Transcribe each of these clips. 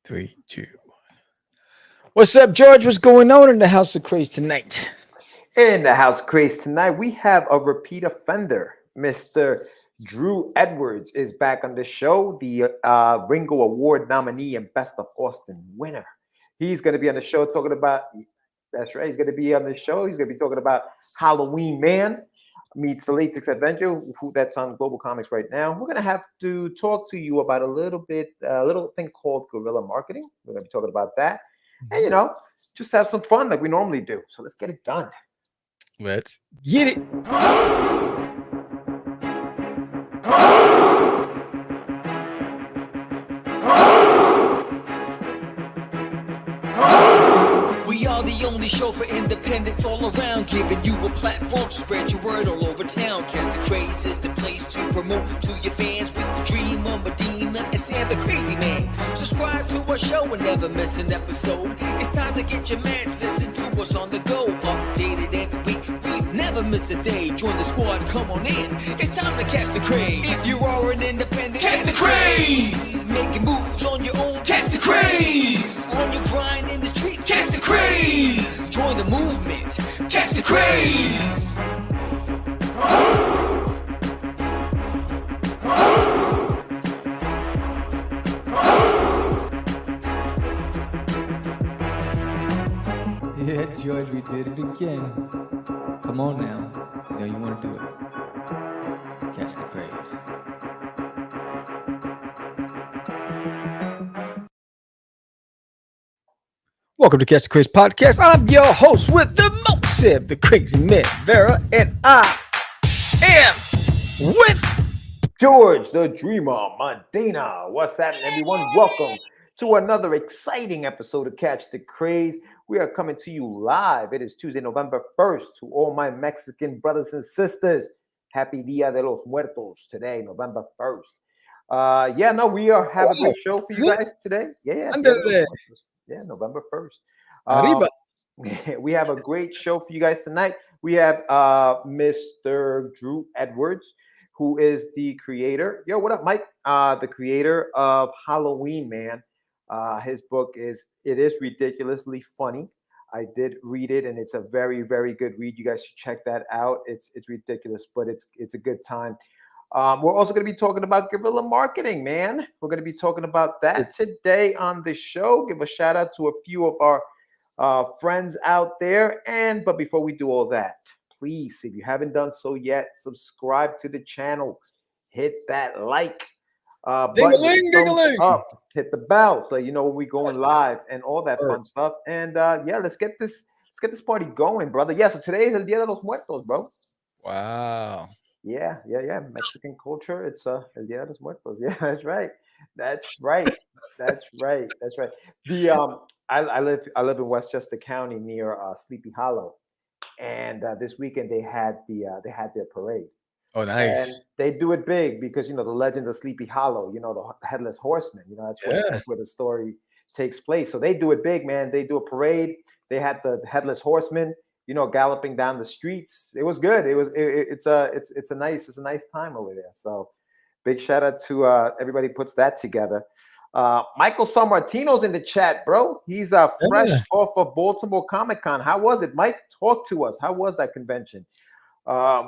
3, 2. What's up, George? What's going on in the House of Craze tonight? In the House Craze tonight, we have a repeat offender. Mr. Drew Edwards is back on the show, the Ringo Award nominee and Best of Austin winner. He's going to be on the show talking about, that's right, he's going to be on the show. He's going to be talking about Halloween Man meets the Latex Adventure, that's on Global Comics right now. We're going to have to talk to you about a little thing called guerrilla marketing. We're going to be talking about that. And, just have some fun like we normally do. So let's get it done. Let's get it. We are the only show for independents all around, giving you a platform to spread your word all over town. Catch the Craze is the place to promote to your fans with the Dreamer, Medina, and Sam the Crazy Man. Subscribe to our show and never miss an episode. It's time to get your mans, listen to us on the go. Updated every week, we never miss a day. Join the squad, come on in. It's time to catch the Craze. If you are an independent, catch the Craze. Making moves on your own, catch the Craze. On your grind in the streets, catch the Craze. Join the movement, catch the Craze. Yeah, George, we did it again. Come on now. You know you want to do it. Catch the Craze. Welcome to Catch the Craze podcast. I'm your host with the most, the Crazy Man Vera, and I am with George, the Dreamer, Medina. What's happening, everyone? Welcome to another exciting episode of Catch the Craze. We are coming to you live. It is Tuesday, November 1st. To all my Mexican brothers and sisters, happy Dia de los Muertos today, November 1st. We are having a great show for you guys today. Yeah, November 1st. We have a great show for you guys tonight. We have Mr. Drew Edwards, who is the creator. Yo, what up, Mike? The creator of Halloween Man. His book is ridiculously funny. I did read it, and it's a very, very good read. You guys should check that out. It's ridiculous, but it's a good time. We're also going to be talking about guerrilla marketing, man. We're going to be talking about that today on the show. Give a shout out to a few of our friends out there. But before we do all that, please, if you haven't done so yet, subscribe to the channel. Hit that like button, thumbs up, hit the bell so you know when we're going live and all that fun stuff. And let's get this party going, brother. Yeah, so today is El Dia de los Muertos, bro. wow. Yeah. Mexican culture. It's El Dia de los Muertos. Yeah, that's right. The I live in Westchester County near Sleepy Hollow, and this weekend they had their parade. Oh, nice. And they do it big because the legend of Sleepy Hollow. The headless horseman. That's where the story takes place. So they do it big, man. They do a parade. They had the headless horseman, galloping down the streets. It was good. It's a nice time over there. So big shout out to everybody who puts that together. Michael Sammartino's in the chat, bro. He's fresh off of Baltimore Comic-Con. How was it, Mike? Talk to us. How was that convention?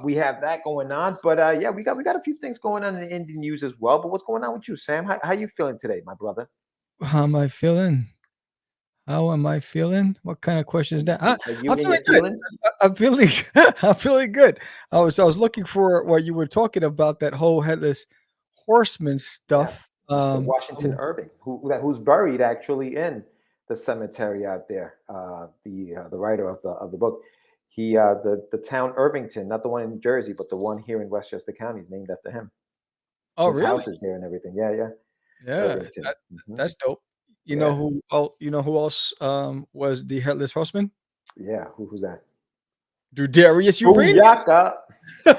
We have that going on, but we got a few things going on in the indie news as well. But what's going on with you, Sam? How you feeling today, my brother? How am I feeling? What kind of question is that? I'm feeling good. I'm feeling good. I was looking for what you were talking about, that whole headless horseman stuff. Yeah. Washington Irving, who's buried actually in the cemetery out there. The writer of the book. He the town Irvington, not the one in New Jersey, but the one here in Westchester County, is named after him. Oh, his really? house is there and everything. Yeah. That's dope. You know who? Oh, you know who else was the headless horseman? Yeah, who's that? Darius Uranus. Dude,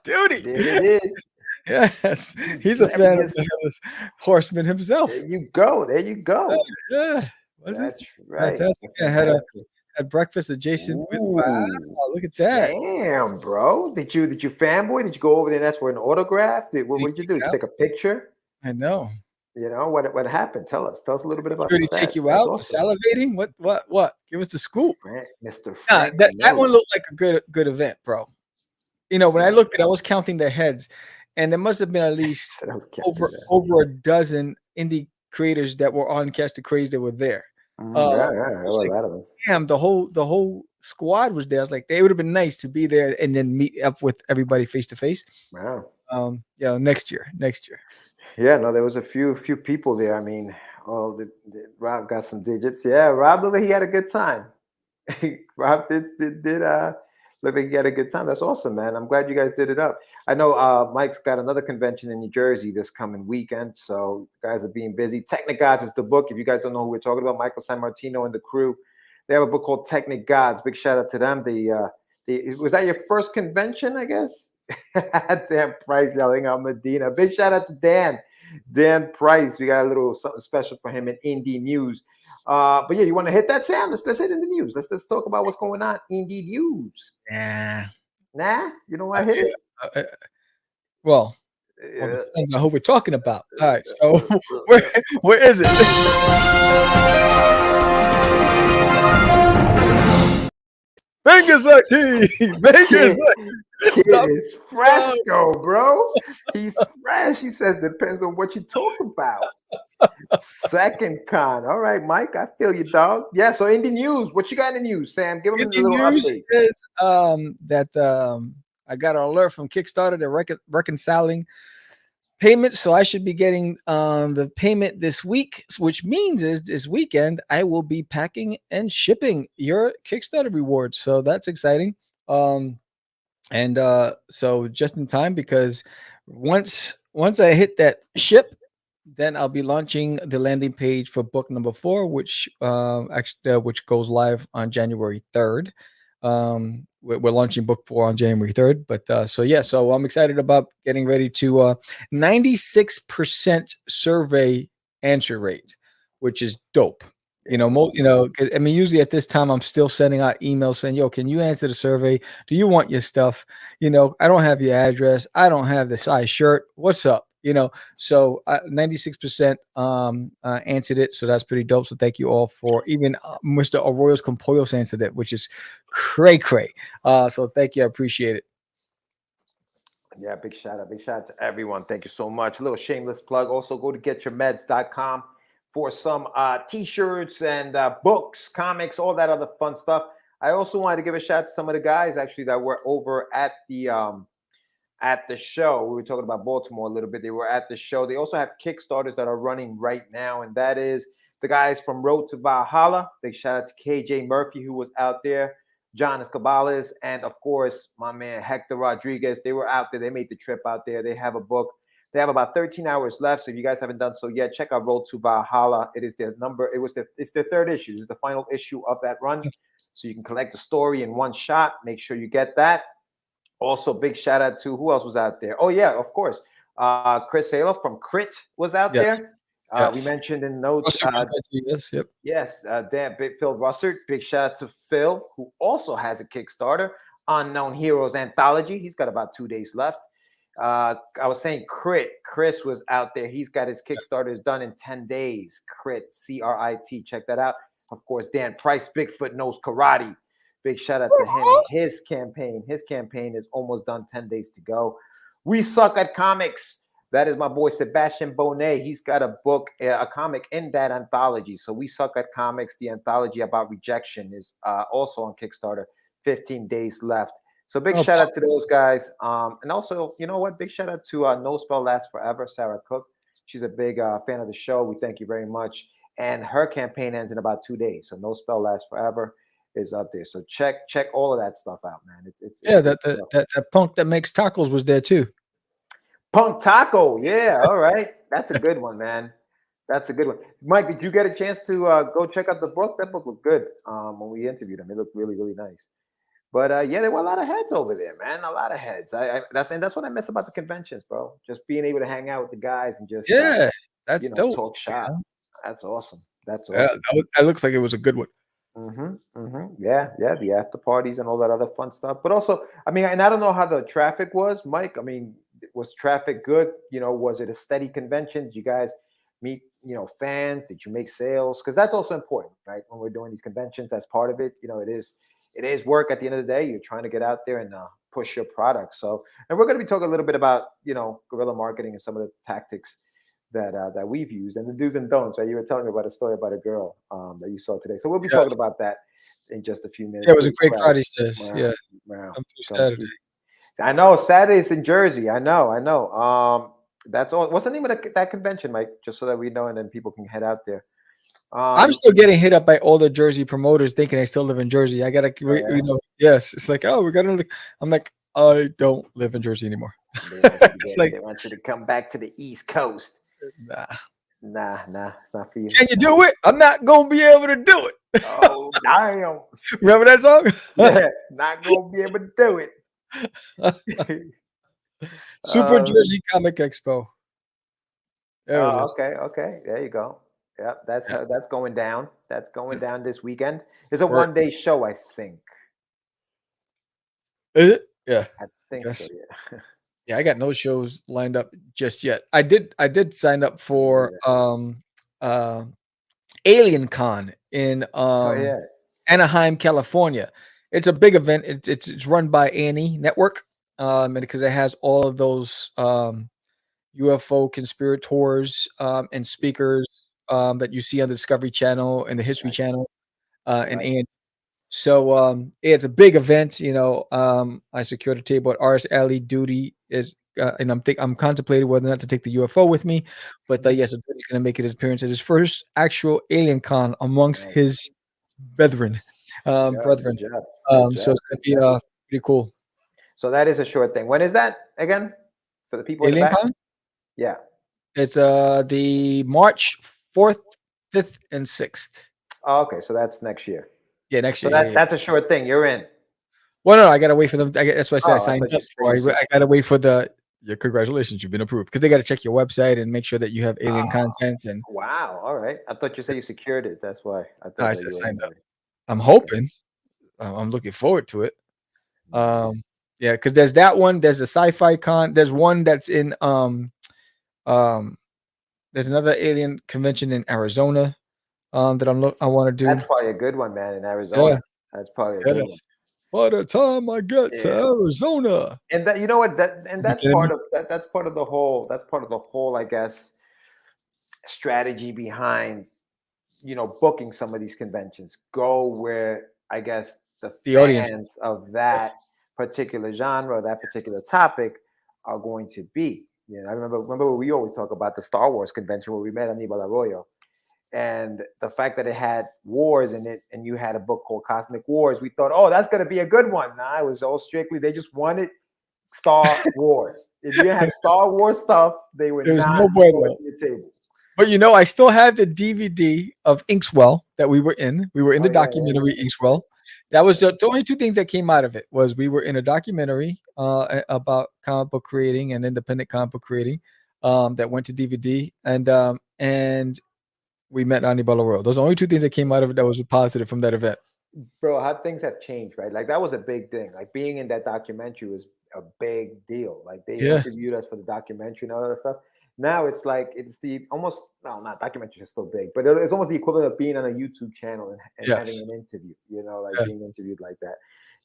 there it is. Yes, he's a fan of the headless horseman himself. There you go. Yeah. That's right. Fantastic. I had breakfast adjacent with. Wow, look at that. Damn, bro. Did you fanboy? Did you go over there and ask for an autograph? What did you do? Did you take a picture? I know. You know what happened? Tell us. Tell us a little bit about Did he take that. you That's out for awesome. salivating? What? Give us the scoop. Mr. Nah, Frank that one Miller. looked like a good event, bro. You know, when I Yeah, looked at it, I was counting the heads, and there must have been at least that was over Captain there. over a dozen indie creators that were on Catch the Craze that were there. Yeah, I there was was a like, lot of them. damn, the whole squad was there. I was like, they would have been nice to be there and then meet up with everybody face to face. Wow. Next year. Yeah, no, there was a few people there. I mean, Rob got some digits. Yeah, Rob looked like he had a good time. Rob did look like he had a good time. That's awesome, man. I'm glad you guys did it up. I know Mike's got another convention in New Jersey this coming weekend, so you guys are being busy. Technic Gods is the book. If you guys don't know who we're talking about, Michael San Martino and the crew, they have a book called Technic Gods. Big shout out to them. Was that your first convention, I guess? Dan Price yelling out Medina. Big shout out to Dan Price. We got a little something special for him in indie news. But yeah, you want to hit that, Sam? Let's hit in the news. Let's talk about what's going on in the news. Yeah. Nah, you don't want to hit it. Well, Yeah. depends on who we're talking about. All right, so where is it? Vegas IT. Vegas. Kid is fresco, bro. He's fresh. He says depends on what you talk about. Second con. All right, Mike. I feel you, dog. Yeah. So in the news, what you got in the news, Sam? Give him a little news update. is that I got an alert from Kickstarter. They're reconciling payments, so I should be getting the payment this week, which means is this weekend I will be packing and shipping your Kickstarter rewards. So that's exciting. And so just in time, because once I hit that ship, then I'll be launching the landing page for book number 4, which which goes live on January 3rd. We're launching book 4 on January 3rd, but so I'm excited about getting ready to 96% survey answer rate, which is dope. You know, I mean, usually at this time, I'm still sending out emails saying, yo, can you answer the survey? Do you want your stuff? You know, I don't have your address. I don't have the size shirt. What's up? You know, so 96% answered it. So that's pretty dope. So thank you all for even Mr. Arroyo's Compoyos answered it, which is cray. So thank you. I appreciate it. Yeah, big shout out to everyone. Thank you so much. A little shameless plug. Also, go to getyourmeds.com for some t-shirts and books, comics, all that other fun stuff. I also wanted to give a shout out to some of the guys actually that were over at the show. We were talking about Baltimore a little bit. They were at the show. They also have Kickstarters that are running right now, and that is the guys from Road to Valhalla. Big shout out to KJ Murphy, who was out there, John Escabales, and of course, my man Hector Rodriguez. They were out there. They made the trip out there. They have a book. They have about 13 hours left. So if you guys haven't done so yet, check out Road to Valhalla. It is their number. It's their 3rd issue. This is the final issue of that run. So you can collect the story in one shot. Make sure you get that. Also, big shout out to who else was out there? Oh, yeah, of course. Chris Saylor from Crit was out there. We mentioned in notes. Yes, Phil Russert. Big shout out to Phil, who also has a Kickstarter, Unknown Heroes Anthology. He's got about 2 days left. I was saying Crit. Chris was out there. He's got his Kickstarters done in 10 days. Crit, CRIT. Check that out. Of course, Dan Price, Bigfoot Knows Karate. Big shout out to him. His campaign is almost done. 10 days to go. We Suck at Comics. That is my boy Sebastian Bonet. He's got a book, a comic in that anthology. So We Suck at Comics, the anthology about rejection, is also on Kickstarter. 15 days left. So big shout out to those guys. And also, you know what? Big shout out to No Spell Lasts Forever, Sarah Cook. She's a big fan of the show. We thank you very much. And her campaign ends in about 2 days. So No Spell Lasts Forever is up there. So check all of that stuff out, man. It's that punk that makes tacos was there too. Punk Taco, yeah, all right. That's a good one, man. That's a good one. Mike, did you get a chance to go check out the book? That book looked good when we interviewed him. It looked really, really nice. But yeah, there were a lot of heads over there, man. A lot of heads. That's what I miss about the conventions, bro. Just being able to hang out with the guys and just that's dope. Talk shop. Yeah. That's awesome. That's awesome. That looks like it was a good one. Yeah, the after parties and all that other fun stuff. But also, I mean, and I don't know how the traffic was, Mike. I mean, was traffic good? You know, was it a steady convention? Did you guys meet, fans? Did you make sales? Because that's also important, right? When we're doing these conventions, that's part of it. It is work at the end of the day. You're trying to get out there and push your product. So, and we're going to be talking a little bit about, guerrilla marketing and some of the tactics that we've used and the do's and don'ts. Right? You were telling me about a story about a girl that you saw today. So we'll be talking about that in just a few minutes. Yeah, it was a great Friday, sis. Wow. Yeah. Wow. Come through Saturday. I know Saturday's in Jersey. I know. That's all. What's the name of that convention, Mike? Just so that we know, and then people can head out there. I'm still getting hit up by all the Jersey promoters thinking I still live in Jersey. I gotta, yes. It's like, oh, we're gonna. I'm like, I don't live in Jersey anymore. They want you to come back to the East Coast. Nah, it's not for you. Can you do it? I'm not gonna be able to do it. Oh, damn! Remember that song? Yeah, not gonna be able to do it. Super Jersey Comic Expo. Okay. There you go. Yeah, that's going down. That's going down this weekend. It's a one-day show, I think. Is it? Yeah, I think so. Yeah. Yeah, I got no shows lined up just yet. I did sign up for Alien Con in Anaheim, California. It's a big event. It's run by Annie Network, and because it has all of those UFO conspirators and speakers that you see on the Discovery Channel and the History Channel, and Annie. So it's a big event. I secured a table at Ars Alley. Duty is, and I'm contemplating whether or not to take the UFO with me. But yes, Duty's going to make his appearance at his first actual Alien Con amongst his brethren. So it's going to be pretty cool. So that is a short thing. When is that again? For the people Alien in the back? Con? Yeah. It's the March 4th, 5th, and 6th. Oh, okay, so that's next year. Yeah, next year. So that's a short thing. You're in. Well, no, I gotta wait for them. That's why I said I signed up for. I gotta wait for congratulations, you've been approved, because they gotta check your website and make sure that you have alien content. And wow, all right. I thought you said you secured it. That's why I thought I said signed up. I'm hoping. I'm looking forward to it. Yeah, because there's that one. There's a sci-fi con. There's one that's in there's another alien convention in Arizona. That I want to do. That's probably a good one, man. In Arizona, that's probably a good one. By the time I get to Arizona, and that that's part of the whole, I guess, strategy behind booking some of these conventions. Go where I guess the audience of that particular genre, that particular topic, are going to be. I remember we always talk about the Star Wars convention where we met Aníbal Arroyo. And the fact that it had wars in it, and you had a book called Cosmic Wars, we thought, oh, that's going to be a good one. Nah, it was all strictly, they just wanted Star Wars. If you didn't have Star Wars stuff, they were not going to your table. But I still have the DVD of Inkswell that we were in. We were in the documentary Inkswell. That was the only two things that came out of it. Was we were in a documentary about comic book creating and independent comic book creating that went to DVD, and we met Aníbal Arroyo. Those are the only two things that came out of it that was positive from that event. Bro, how things have changed, right? Like that was a big thing. Like being in that documentary was a big deal. Like they interviewed us for the documentary and all that stuff. Now it's like not documentaries are still big, but it's almost the equivalent of being on a YouTube channel and having an interview. Being interviewed like that.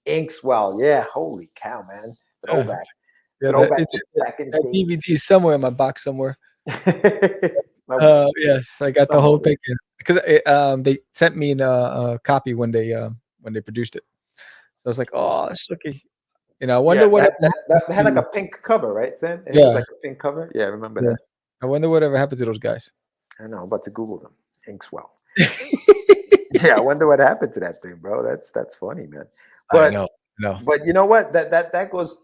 Inkswell, holy cow, man! Throwback. That DVD is somewhere in my box somewhere. Yes, I got the whole thing because they sent me a copy when they produced it. So I was like, oh, it's okay. I wonder what that had like a pink cover, right, Sam? It was like a pink cover. Yeah, I remember that. I wonder whatever happened to those guys. I know. I'm about to Google them. Inkswell. I wonder what happened to that thing, bro. That's funny, man. But I know. But you know what? That goes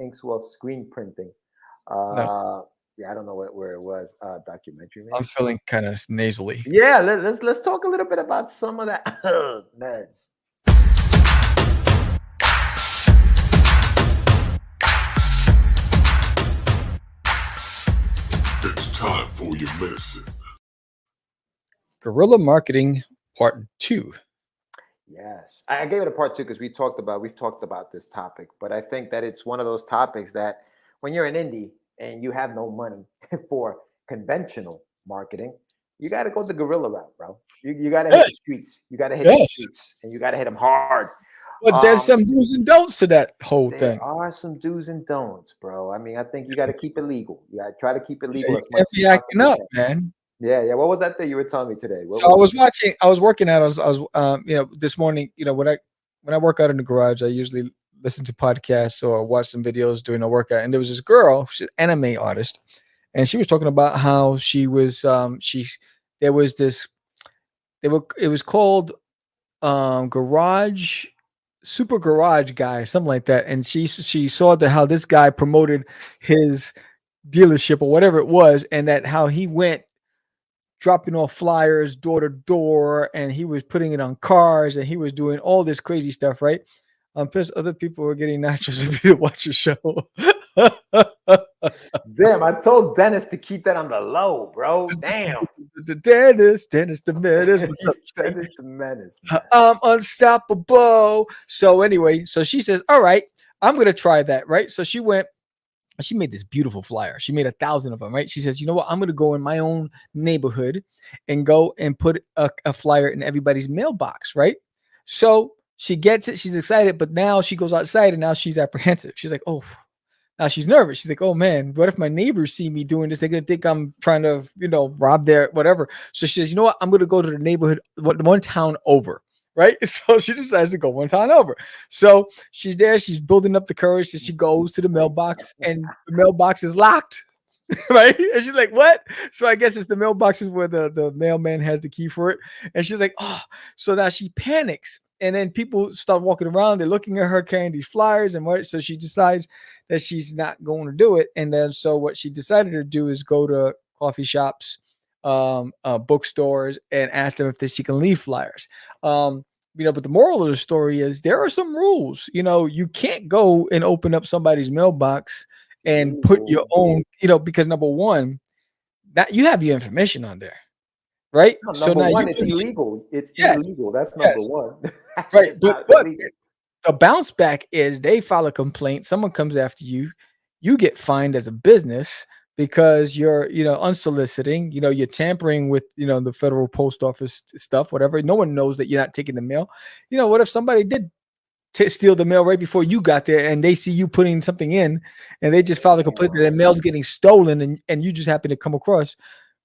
Inkswell screen printing. Yeah, I don't know where it was. Documentary. Maybe? I'm feeling kind of nasally. Yeah, let's talk a little bit about some of that. Neds. It's time for your medicine. Guerrilla marketing part 2. Yes, I gave it a part 2 because we've talked about this topic, but I think that it's one of those topics that when you're an indie and you have no money for conventional marketing, you got to go the guerrilla route, bro. You got to hit Yes, the streets. You got to hit the yes. streets, and you got to hit them hard. But there's some do's and don'ts to that whole There thing. are some do's and don'ts, bro. I mean, I think you got to keep it legal. You got to try to keep it Yeah, legal you as much can't as you be acting possibly up, can. man. Yeah, yeah. What was that thing you were telling me today? So I was watching. I was working out. I was this morning. When I work out in the garage, I usually listen to podcasts or watch some videos during a workout. And there was this girl, she's an anime artist, and she was talking about how she was. There was this. They were. It was called Garage, Super Garage Guy, something like that. And she saw that how this guy promoted his dealership or whatever it was, and that how he went dropping off flyers door to door, and he was putting it on cars, and he was doing all this crazy stuff, right? Plus, other people were getting nachos if you watch the show. Damn, I told Dennis to keep that on the low, bro. Damn. Dennis, the menace. What's up, Dennis the menace, man. I'm unstoppable. So anyway, so she says, "All right, I'm gonna try that." Right? So she went. She made this beautiful flyer. She made 1,000 of them, right? She says, you know what? I'm going to go in my own neighborhood and go and put a flyer in everybody's mailbox, right? So she gets it. She's excited, but now she goes outside and now she's apprehensive. She's like, oh, now she's nervous. She's like, oh man, what if my neighbors see me doing this? They're going to think I'm trying to, rob their whatever. So she says, you know what? I'm going to go to the neighborhood, one town over. Right. So she decides to go one town over. So she's there. She's building up the courage. And she goes to the mailbox and the mailbox is locked. Right. And she's like, what? So I guess it's the mailbox is where the mailman has the key for it. And she's like, oh, so now she panics. And then people start walking around. They're looking at her carrying these flyers and what. So she decides that she's not going to do it. And then so what she decided to do is go to coffee shops, bookstores, and ask them if she can leave flyers. But the moral of the story is there are some rules. You can't go and open up somebody's mailbox and put your own, because number one, that you have your information on there, right? No, So number now one, it's illegal. It's yes, illegal. That's number yes, one. right. Not But illegal. the bounce back is they file a complaint. Someone comes after you. You get fined as a business because you're, unsoliciting, you're tampering with, the federal post office stuff, whatever. No one knows that you're not taking the mail. What if somebody did steal the mail right before you got there and they see you putting something in and they just file a complaint that their mail's getting stolen and you just happen to come across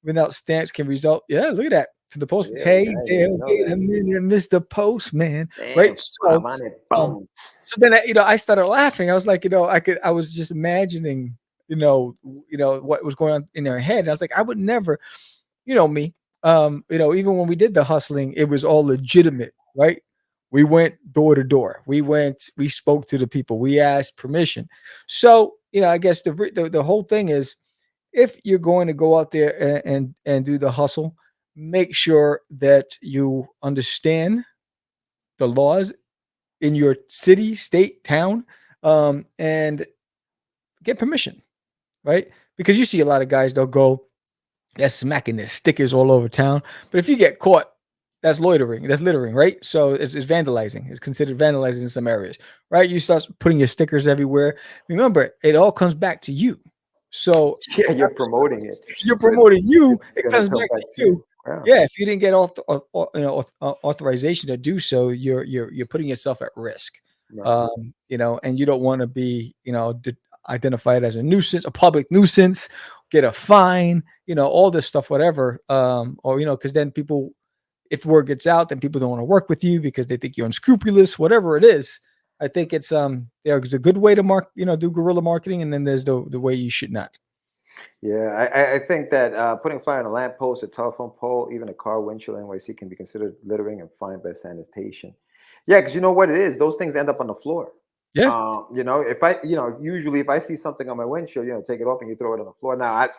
without stamps can result. Yeah, look at that. To the post. Yeah, Hey yeah, there, you know wait that. a minute, Mr. Postman. Damn, Right. So, I'm on it. Boom. so then I started laughing. I was like, I was just imagining, what was going on in their head. And I was like, I would never, me. Even when we did the hustling, it was all legitimate, right? We went door to door. We spoke to the people. We asked permission. So, I guess the whole thing is if you're going to go out there and do the hustle, make sure that you understand the laws in your city, state, town, and get permission, right? Because you see a lot of guys, they'll go, they're smacking their stickers all over town. But if you get caught, that's loitering, that's littering, right? So it's vandalizing. It's considered vandalizing in some areas, right? You start putting your stickers everywhere. Remember, it all comes back to you. So Yeah, you're promoting it. you're promoting you, It's it gonna comes come back back to to you. Wow. Yeah, if you didn't get authorization to do so, you're putting yourself at risk. Right. And you don't want to be, identified as a nuisance, a public nuisance, get a fine, all this stuff, whatever. Or because then people, if word gets out, then people don't want to work with you because they think you're unscrupulous, whatever it is. I think there's a good way to do guerrilla marketing, and then there's the way you should not. Yeah, I think that putting a flyer on a lamppost, a telephone pole, even a car windshield NYC can be considered littering and fined by sanitation. Yeah, because you know what it is? Those things end up on the floor. Yeah. Usually if I see something on my windshield, take it off and you throw it on the floor. Now,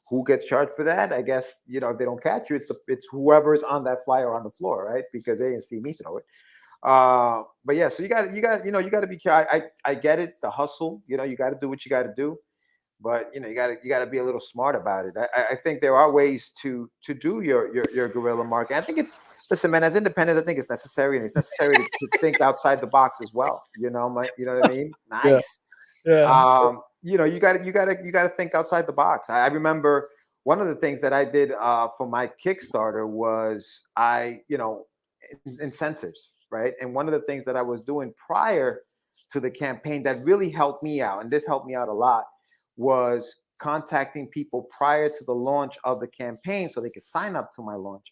who gets charged for that? I guess, if they don't catch you, it's whoever's on that flyer on the floor, right? Because they didn't see me throw it. But yeah, so you got to be careful. I get it, the hustle. You got to do what you got to do. But you got to be a little smart about it. I think there are ways to do your guerrilla marketing. I think listen, man. As independents, I think it's necessary, and it's necessary to think outside the box as well. You know what I mean? Nice. Yeah. You got to think outside the box. I remember one of the things that I did for my Kickstarter was incentives, right? And one of the things that I was doing prior to the campaign that really helped me out, and this helped me out a lot, was contacting people prior to the launch of the campaign so they could sign up to my launch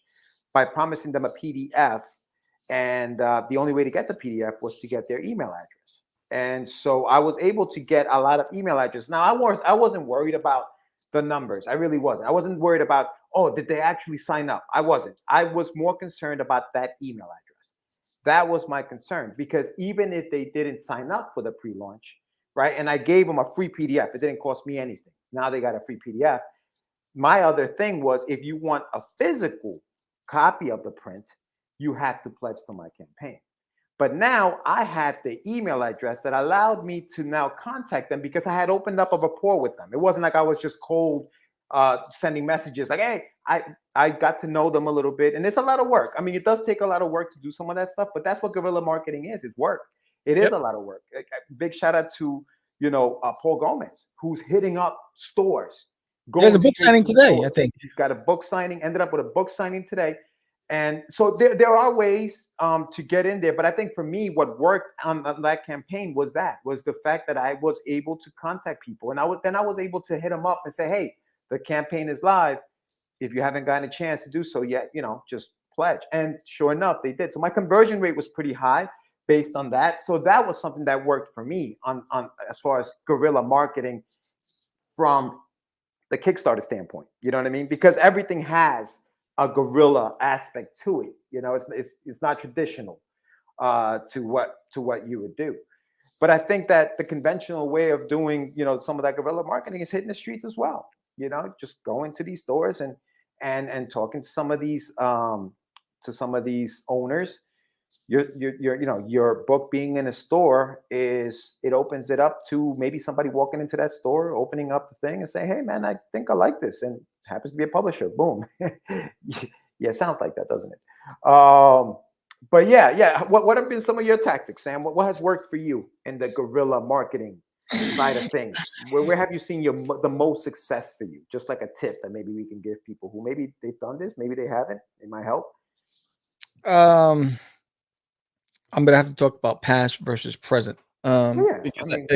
by promising them a PDF. And the only way to get the PDF was to get their email address. And so I was able to get a lot of email addresses. Now, I wasn't worried about the numbers. I really wasn't. I wasn't worried about, oh, did they actually sign up? I wasn't. I was more concerned about that email address. That was my concern, because even if they didn't sign up for the pre-launch, right, and I gave them a free PDF, it didn't cost me anything. Now they got a free PDF. My other thing was, if you want a physical copy of the print, you have to pledge to my campaign. But now I had the email address that allowed me to now contact them, because I had opened up a rapport with them. It wasn't like I was just cold sending messages like, hey, I got to know them a little bit. And it's a lot of work. I mean, it does take a lot of work to do some of that stuff, but that's what guerrilla marketing is. It's work. It is a lot of work. Big shout out to, Paul Gomez, who's hitting up stores. There's a book signing today, I think. He's got a book signing, ended up with a book signing today. And so there are ways to get in there. But I think for me, what worked on that campaign was the fact that I was able to contact people. And I was able to hit them up and say, hey, the campaign is live. If you haven't gotten a chance to do so yet, just pledge. And sure enough, they did. So my conversion rate was pretty high based on that. So that was something that worked for me on as far as guerrilla marketing from the Kickstarter standpoint. You know what I mean? Because everything has a guerrilla aspect to it. It's not traditional to what you would do. But I think that the conventional way of doing, some of that guerrilla marketing is hitting the streets as well. Just going to these stores and talking to some of these owners. Your book being in a store it opens it up to maybe somebody walking into that store, opening up the thing and saying, hey man, I think I like this, and happens to be a publisher. Boom. Yeah, it sounds like that, doesn't it? But yeah. What have been some of your tactics, Sam? What has worked for you in the guerrilla marketing side of things? Where have you seen the most success for you? Just like a tip that maybe we can give people who maybe they've done this, maybe they haven't. It might help. I'm gonna have to talk about past versus present. Because so in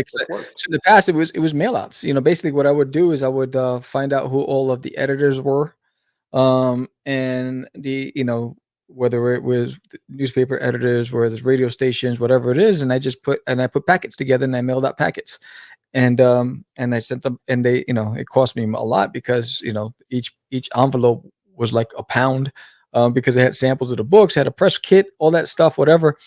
the past it was mail outs. Basically what I would do is I would find out who all of the editors were, and whether it was newspaper editors, whether it's radio stations, whatever it is, and I put packets together and I mailed out packets, and I sent them, and they, it cost me a lot, because each envelope was like £1, because they had samples of the books, had a press kit, all that stuff, whatever.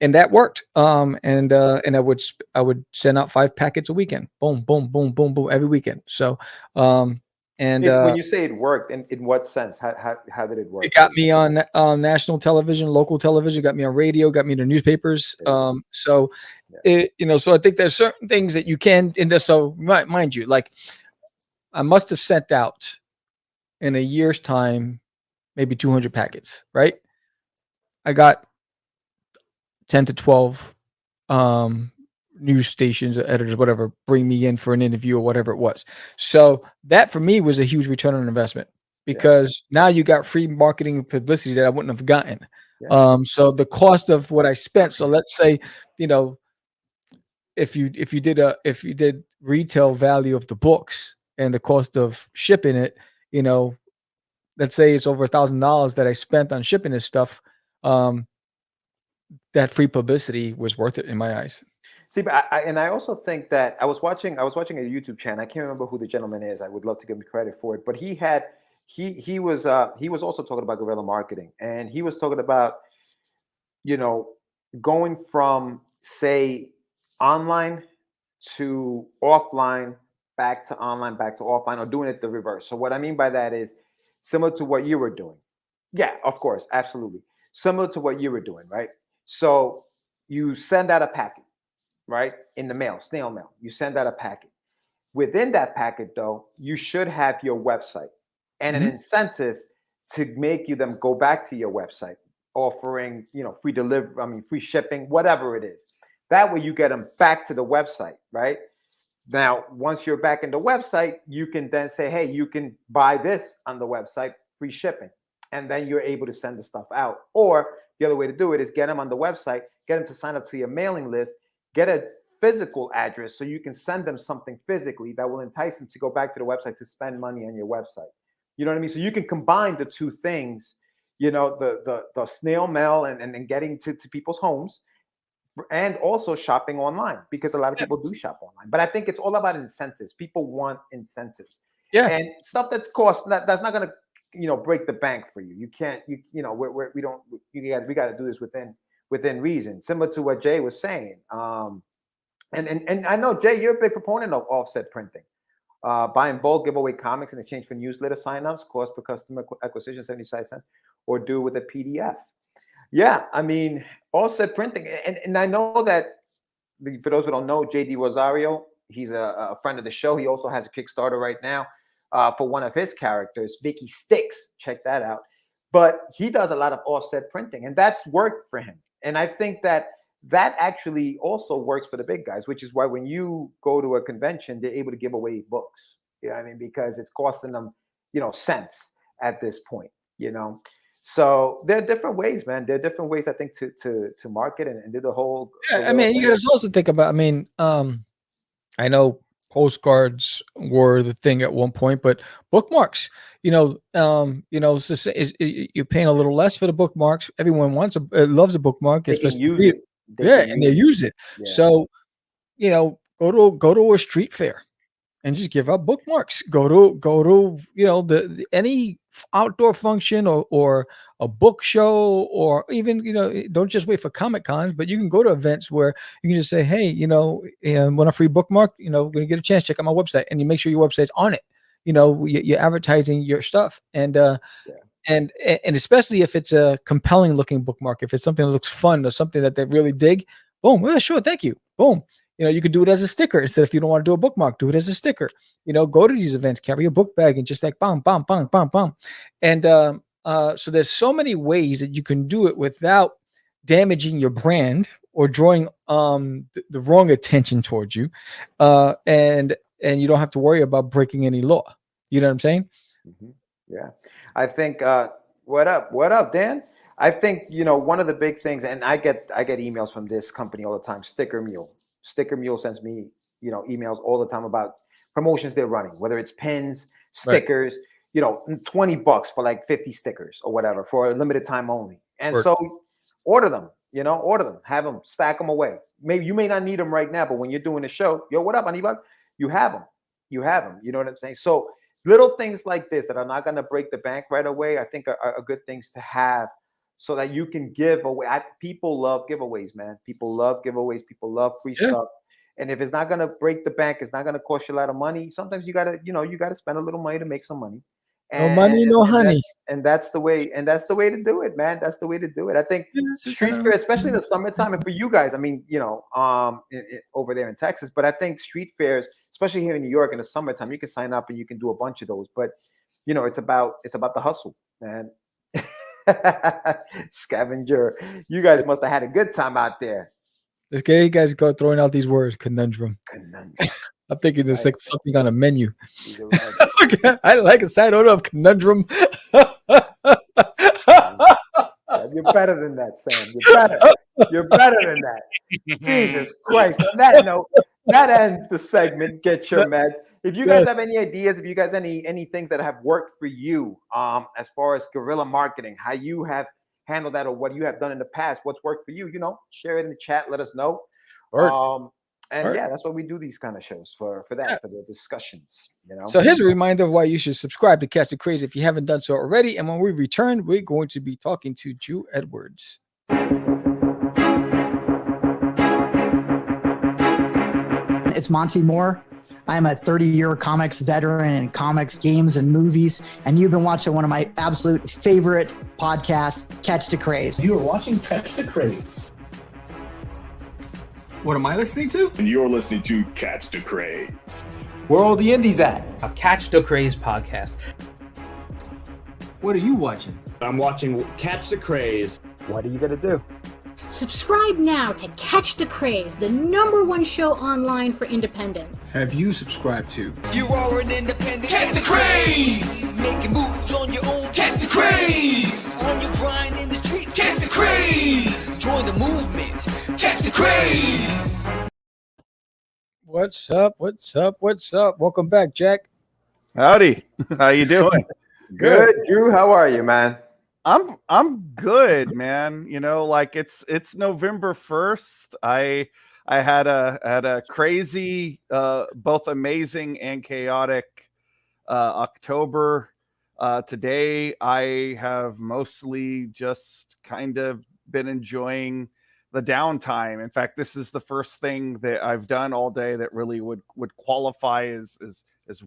And that worked. And I would send out 5 packets a weekend. Boom, boom, boom, boom, boom, every weekend. So, when you say it worked, in what sense? How did it work? It got me on national television, local television, got me on radio, got me in the newspapers. So I think there's certain things that you can, so mind you, like I must have sent out in a year's time, maybe 200 packets, right? I got 10 to 12 news stations or editors, whatever, bring me in for an interview or whatever it was. So that for me was a huge return on investment, because now you got free marketing and publicity that I wouldn't have gotten. So the cost of what I spent. So let's say, if you did retail value of the books and the cost of shipping it, let's say it's over $1,000 that I spent on shipping this stuff. That free publicity was worth it in my eyes. See, but I also think that I was watching a YouTube channel. I can't remember who the gentleman is. I would love to give him credit for it, but he was also talking about guerrilla marketing, and he was talking about going from, say, online to offline, back to online, back to offline, or doing it the reverse. So what I mean by that is similar to what you were doing. Yeah, of course, absolutely. Similar to what you were doing, right? So you send out a packet, right? In the mail, snail mail. You send out a packet. Within that packet, though, you should have your website and an incentive to make them go back to your website, offering, free delivery, free shipping, whatever it is. That way you get them back to the website, right? Now, once you're back in the website, you can then say, hey, you can buy this on the website, free shipping. And then you're able to send the stuff out. Or the other way to do it is get them on the website, get them to sign up to your mailing list, get a physical address so you can send them something physically that will entice them to go back to the website to spend money on your website. You know what I mean? So you can combine the two things, you know, the snail mail and getting to people's homes, and also shopping online, because a lot of people do shop online. But I think it's all about incentives. People want incentives. Yeah. And stuff that's that's not going to, you know, break the bank for you. You can't, we got to do this within reason, similar to what Jay was saying. And I know, Jay, you're a big proponent of offset printing. Buy in bulk, give away comics in exchange for newsletter signups, cost per customer acquisition 75 cents, or do with a PDF. Yeah, I mean, offset printing. And I know that, for those who don't know, JD Rosario, he's a friend of the show. He also has a Kickstarter right now for one of his characters, Vicky Sticks. Check that out. But he does a lot of offset printing, and that's worked for him. And I think that actually also works for the big guys, which is why when you go to a convention, they're able to give away books. You know what I mean? Because it's costing them, you know, cents at this point, you know. So there are different ways, man. There are different ways, I think, to market and do the whole. Yeah, I mean, you guys also think about. I mean, I know postcards were the thing at one point, but bookmarks. You're paying a little less for the bookmarks. Everyone loves a bookmark. They can use it. And they use it. Yeah. So, go to a street fair and just give out bookmarks. Go to any outdoor function or a book show, or even don't just wait for Comic Cons, but you can go to events where you can just say, hey, want a free bookmark? When you get a chance, check out my website, and you make sure your website's on it. You're advertising your stuff, and especially if it's a compelling looking bookmark, if it's something that looks fun or something that they really dig, boom, well, sure, thank you, boom. You could do it as a sticker instead. If you don't want to do a bookmark, do it as a sticker. Go to these events, carry a book bag, and just like bam, bam, bam, bam, bam. And so there's so many ways that you can do it without damaging your brand or drawing the wrong attention towards you, and you don't have to worry about breaking any law. You know what I'm saying? Mm-hmm. Yeah, I think. What up, Dan? I think one of the big things, and I get emails from this company all the time, Sticker Mule. Sticker Mule sends me, emails all the time about promotions they're running, whether it's pins, stickers, right. $20 for like 50 stickers or whatever for a limited time only. And so order them, have them, stack them away. Maybe you may not need them right now, but when you're doing a show, yo, what up, Anibal? You have them. You know what I'm saying? So little things like this that are not going to break the bank right away, I think are good things to have, so that you can give away. People love giveaways, man. People love giveaways. People love free stuff. And if it's not going to break the bank, it's not going to cost you a lot of money. Sometimes you got to spend a little money to make some money. No money, no honey. That's the way to do it, man. That's the way to do it. I think street fair, especially in the summertime, and for you guys, I mean, over there in Texas, but I think street fairs, especially here in New York in the summertime, you can sign up and you can do a bunch of those. But it's about the hustle, man. Scavenger, you guys must have had a good time out there. This guy, you guys go throwing out these words, conundrum. I'm thinking there's like something on a menu. Okay, I like a side order of conundrum. You're better than that, Sam. You're better than that. Jesus Christ. On that note, that ends the segment. Get your meds. If you guys have any ideas, if you guys any things that have worked for you, as far as guerrilla marketing, how you have handled that, or what you have done in the past, what's worked for you, share it in the chat. Let us know. That's what we do these kind of shows for the discussions. So here's a reminder of why you should subscribe to Catch the Craze if you haven't done so already. And when we return, we're going to be talking to Drew Edwards. It's Monty Moore. I'm a 30-year comics veteran in comics, games, and movies, and you've been watching one of my absolute favorite podcasts, Catch the Craze. You are watching Catch the Craze. What am I listening to? And you're listening to Catch the Craze. Where are all the indies at? A Catch the Craze podcast. What are you watching? I'm watching Catch the Craze. What are you going to do? Subscribe now to Catch the Craze, the #1 show online for independent. have you subscribed to? You are an independent. Catch the craze! Making moves on your own. Catch the craze! On your grind in the streets. Catch the craze! Join the movement. Catch the craze! What's up? What's up? What's up? Welcome back, Jack. Howdy. How you doing? Good, Drew. How are you, man? I'm good, man. You know, like it's November 1st. I had a crazy, both amazing and chaotic October. Today I have mostly just kind of been enjoying the downtime. In fact, this is the first thing that I've done all day that really would qualify as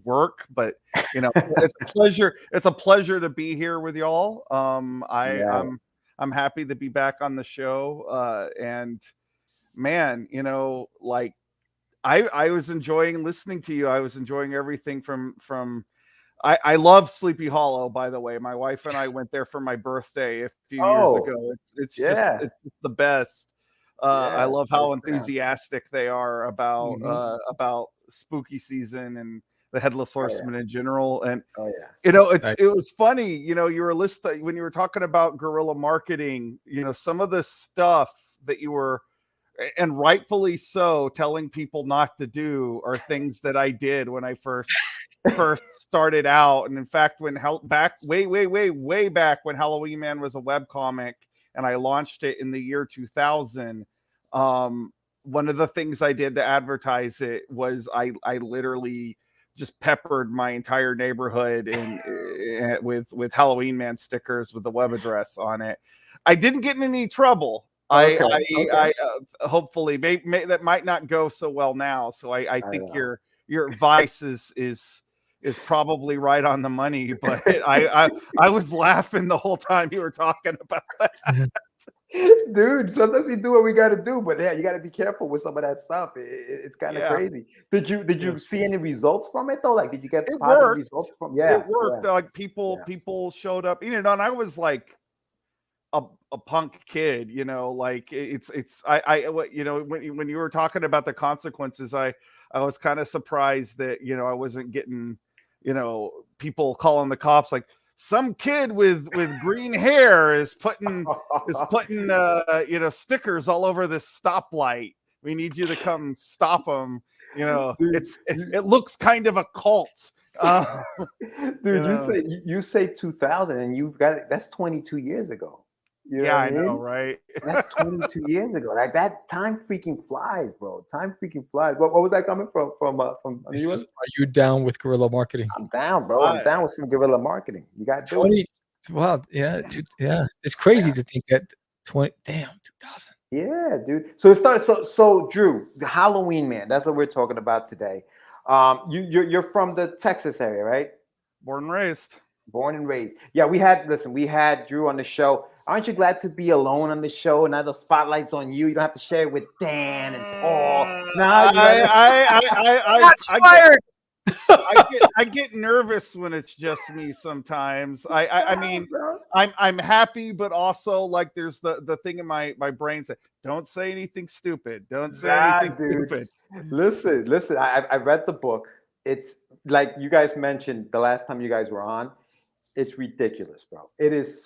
work, but you know, it's a pleasure. It's a pleasure to be here with y'all. I'm happy to be back on the show. And man, you know, like I was enjoying listening to you. I was enjoying everything from I love Sleepy Hollow, by the way. My wife and I went there for my birthday a few years ago. It's just the best. I love how enthusiastic they are about spooky season and the Headless Horseman in general. And you know, it was funny, you know, you were listing when you were talking about guerrilla marketing, you know, some of the stuff that you were, and rightfully so, telling people not to do are things that I did when I first started out. And in fact, when back way back when Halloween Man was a webcomic and I launched it in the year 2000, one of the things I did to advertise it was I literally just peppered my entire neighborhood with Halloween Man stickers with the web address on it. I didn't get in any trouble. I hopefully that might not go so well now. So I think your advice is probably right on the money, but I was laughing the whole time you were talking about that. Dude, sometimes we do what we got to do, but yeah, you got to be careful with some of that stuff. It's kind of crazy. Did you see any results from it though? Like, did you get positive results from? Yeah, it worked. Like people showed up, you know, and I was like a punk kid, you know, like I you know, when you were talking about the consequences, I was kind of surprised that, you know, I wasn't getting, you know, people calling the cops like, some kid with green hair is putting you know, stickers all over this stoplight. We need you to come stop them. You know, dude, it looks kind of a cult. Dude, you say 2000 and you've got it. That's 22 years ago. You know I know, right? That's 22 years ago. Like, that time freaking flies, bro. Time freaking flies. What was that coming from? Are you down with guerrilla marketing? I'm down, bro. I'm down with some guerrilla marketing. You got 20. Wow, yeah. It's crazy to think that 20. Damn, 2000. Yeah, dude. So it started. So Drew, the Halloween Man. That's what we're talking about today. You're from the Texas area, right? Born and raised. Born and raised. Yeah, we had Drew on the show. Aren't you glad to be alone on the show? Now the spotlight's on you. You don't have to share it with Dan and Paul. I get nervous when it's just me sometimes. I mean, I'm happy, but also like there's the thing in my brain that don't say anything stupid. Don't say anything stupid. Listen. I read the book. It's like you guys mentioned the last time you guys were on. It's ridiculous, bro. It is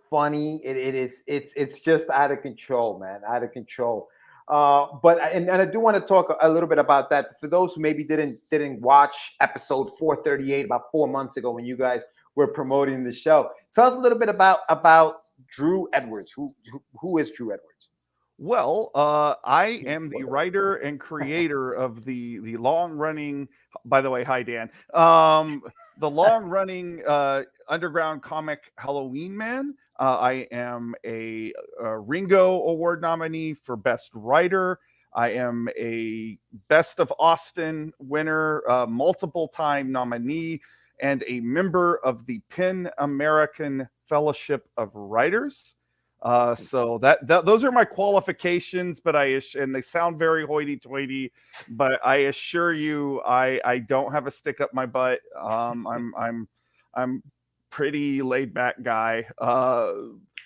funny. It's just out of control, man. Out of control. But I do want to talk a little bit about that for those who maybe didn't watch episode 438 about 4 months ago when you guys were promoting the show. Tell us a little bit about Drew Edwards. Who is Drew Edwards? Well, I am the writer and creator of the long-running. By the way, hi Dan. The long-running underground comic Halloween Man. I am a Ringo Award nominee for Best Writer. I am a Best of Austin winner, multiple-time nominee, and a member of the PEN American Fellowship of Writers. So those are my qualifications, but and they sound very hoity-toity, but I assure you, I don't have a stick up my butt. I'm pretty laid back guy.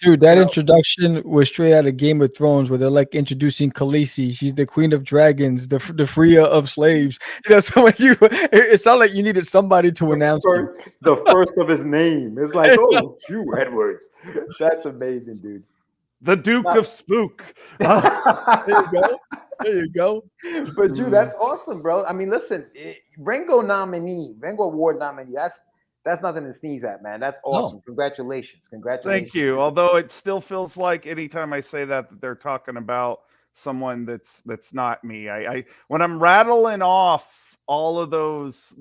Dude, that You know? introduction was straight out of Game of Thrones, where they're like introducing Khaleesi. She's the queen of dragons, the freer of slaves. You know, so when it sounded like you needed somebody to announce you. The first of his name. It's like, oh, Hugh Edwards. That's amazing, dude. The Duke of Spook. There you go. There you go. But dude, that's awesome, bro. I mean, listen, Ringo Award nominee. That's nothing to sneeze at, man. That's awesome. No. Congratulations. Thank you. Although it still feels like anytime I say that they're talking about someone that's not me. I when I'm rattling off all of those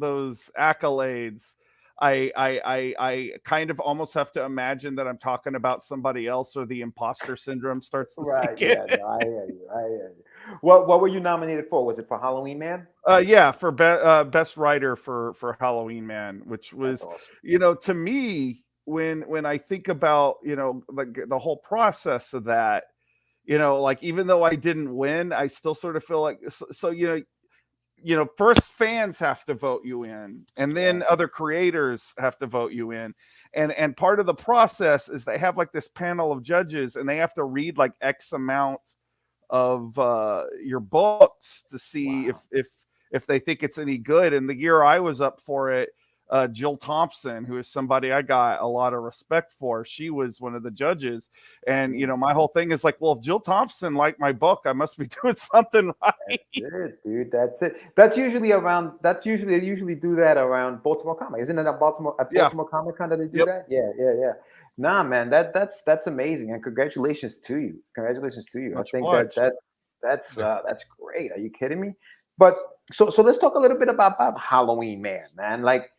accolades, I kind of almost have to imagine that I'm talking about somebody else, or the imposter syndrome starts to Right. sink Yeah. in. No, I hear you. I hear you. What were you nominated for? Was it for Halloween Man? Yeah, for best writer for Halloween Man, which was, That's awesome. you know, to me, when I think about, you know, like the whole process of that, you know, like even though I didn't win, I still sort of feel like so you know, first fans have to vote you in, and then other creators have to vote you in. And part of the process is they have like this panel of judges, and they have to read like X amount of your books to see if they think it's any good. And the year I was up for it, Jill Thompson, who is somebody I got a lot of respect for, she was one of the judges. And you know, my whole thing is like, well, if Jill Thompson liked my book, I must be doing something right. That's it, dude. That's it. That's usually they usually do that around Baltimore Comic. Isn't it at Baltimore Comic Con that they do that? Yeah. Nah, man, that's amazing, and congratulations to you. Congratulations to you. I think that's great. Are you kidding me? But so let's talk a little bit about Halloween Man, man. Like,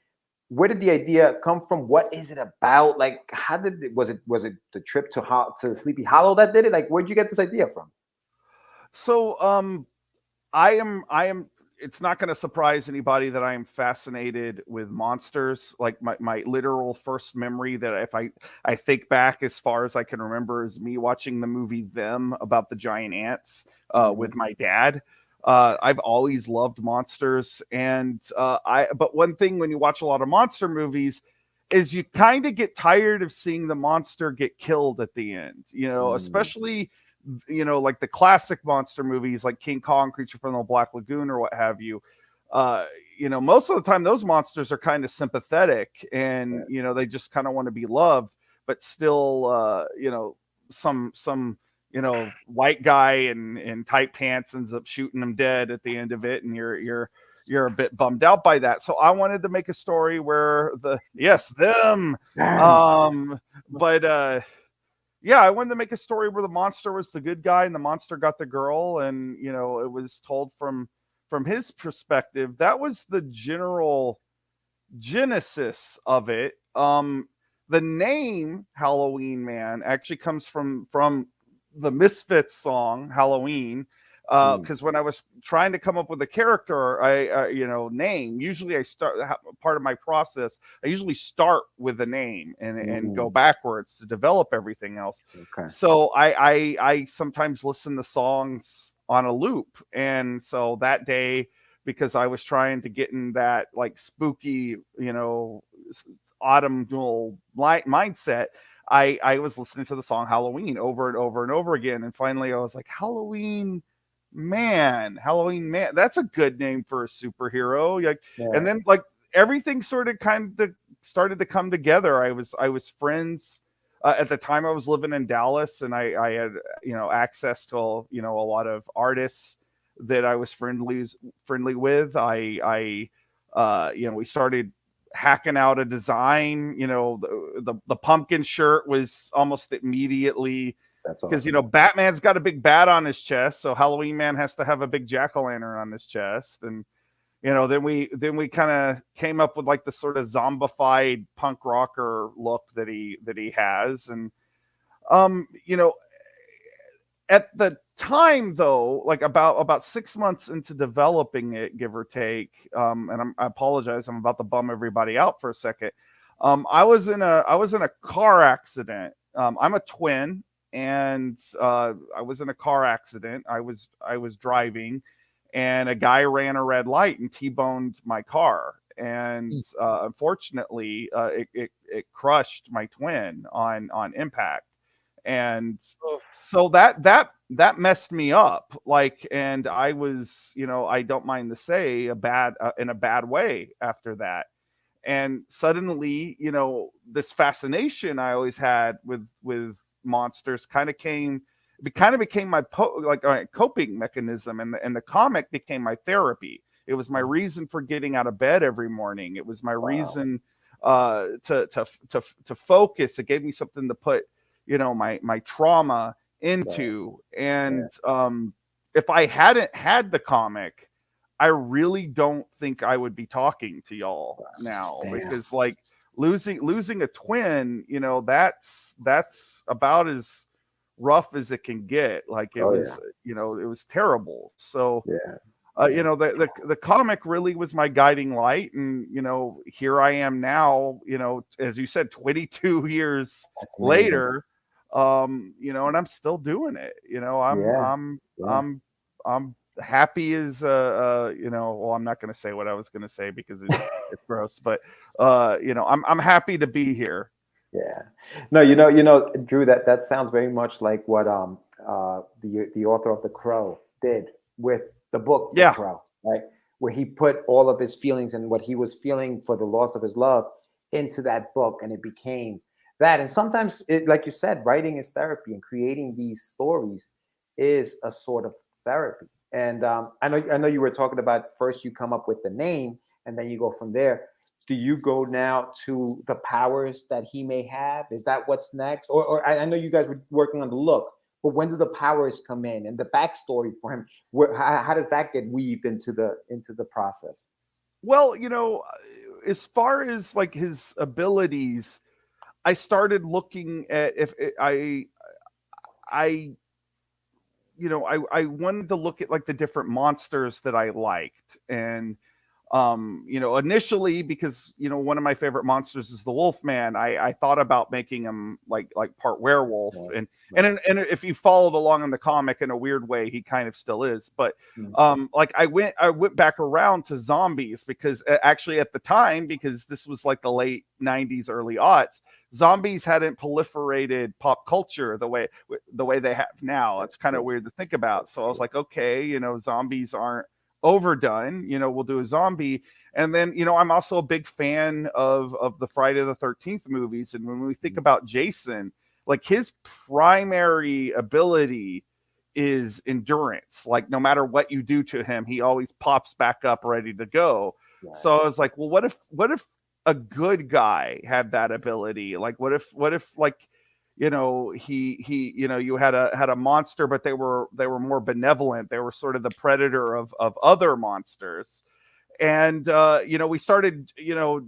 where did the idea come from? What is it about? Like, how did it was it the trip to Sleepy Hollow that did it? Like, where'd you get this idea from? So I am it's not going to surprise anybody that I am fascinated with monsters. Like my literal first memory that if I think back as far as I can remember is me watching the movie Them about the giant ants with my dad. I've always loved monsters, and but one thing when you watch a lot of monster movies is you kind of get tired of seeing the monster get killed at the end, you know, especially, you know, like the classic monster movies like King Kong, Creature from the Black Lagoon, or what have you. You know, most of the time those monsters are kind of sympathetic, and you know, they just kind of want to be loved, but still you know, some you know, white guy in tight pants ends up shooting them dead at the end of it, and you're a bit bummed out by that. So I wanted to make a story where them but yeah, I wanted to make a story where the monster was the good guy and the monster got the girl, and you know, it was told from his perspective. That was the general genesis of it. The name Halloween Man actually comes from the Misfits song Halloween, because when I was trying to come up with a character, you know, name, usually I start part of my process. I usually start with a name and go backwards to develop everything else. Okay. So I sometimes listen to songs on a loop, and so that day, because I was trying to get in that like spooky, you know, autumnal light mindset, I was listening to the song Halloween over and over and over again. And finally I was like, Halloween Man. That's a good name for a superhero. Like, and then like everything sort of started to come together. I was friends at the time. I was living in Dallas, and I had, you know, access to, you know, a lot of artists that I was friendly with. I you know, we started hacking out a design. You know, the pumpkin shirt was almost immediately, because you know, Batman's got a big bat on his chest, so Halloween Man has to have a big jack-o'-lantern on his chest. And you know, then we kind of came up with like the sort of zombified punk rocker look that he has. And you know, at the time though, like about 6 months into developing it, give or take, and I apologize, I'm about to bum everybody out for a second. I was in a car accident. I'm a twin, and I was in a car accident. I was driving, and a guy ran a red light and T-boned my car, and unfortunately, it crushed my twin on impact. And Oof. so that messed me up, like, and I was, I don't mind to say, in a bad way after that. And suddenly, this fascination I always had with monsters kind of became my coping mechanism, and the comic became my therapy. It was my reason for getting out of bed every morning. It was my reason to focus. It gave me something to put my trauma into. And if I hadn't had the comic, I really don't think I would be talking to y'all now. Damn. Because like losing a twin, that's about as rough as it can get. Like it was it was terrible. So the comic really was my guiding light, and here I am now, as you said, 22 years later, and I'm still doing it. I'm happy as well, I'm not going to say what I was going to say because it's gross, but I'm happy to be here. Yeah. No, Drew, that sounds very much like what the author of The Crow did with the book The Crow, right? Where he put all of his feelings and what he was feeling for the loss of his love into that book, and it became that. And sometimes, like you said, writing is therapy, and creating these stories is a sort of therapy. And I know you were talking about, first you come up with the name, and then you go from there. Do you go now to the powers that he may have? Is that what's next? Or I know you guys were working on the look, but when do the powers come in and the backstory for him? How does that get weaved into the process? Well, as far as like his abilities, I started looking at if I wanted to look at like the different monsters that I liked. And initially, because one of my favorite monsters is the Wolfman, I thought about making him like part werewolf, and if you followed along in the comic, in a weird way, he kind of still is. But like I went back around to zombies, because actually at the time, because this was like the late 90s, early aughts, zombies hadn't proliferated pop culture the way they have now. It's kind of weird to think about. So I was like, okay, zombies aren't overdone, we'll do a zombie. And then I'm also a big fan of the Friday the 13th movies, and when we think about Jason, like his primary ability is endurance. Like no matter what you do to him, he always pops back up ready to go. So I was like, well, what if a good guy had that ability? Like what if like he you had a monster, but they were more benevolent. They were sort of the predator of other monsters. And we started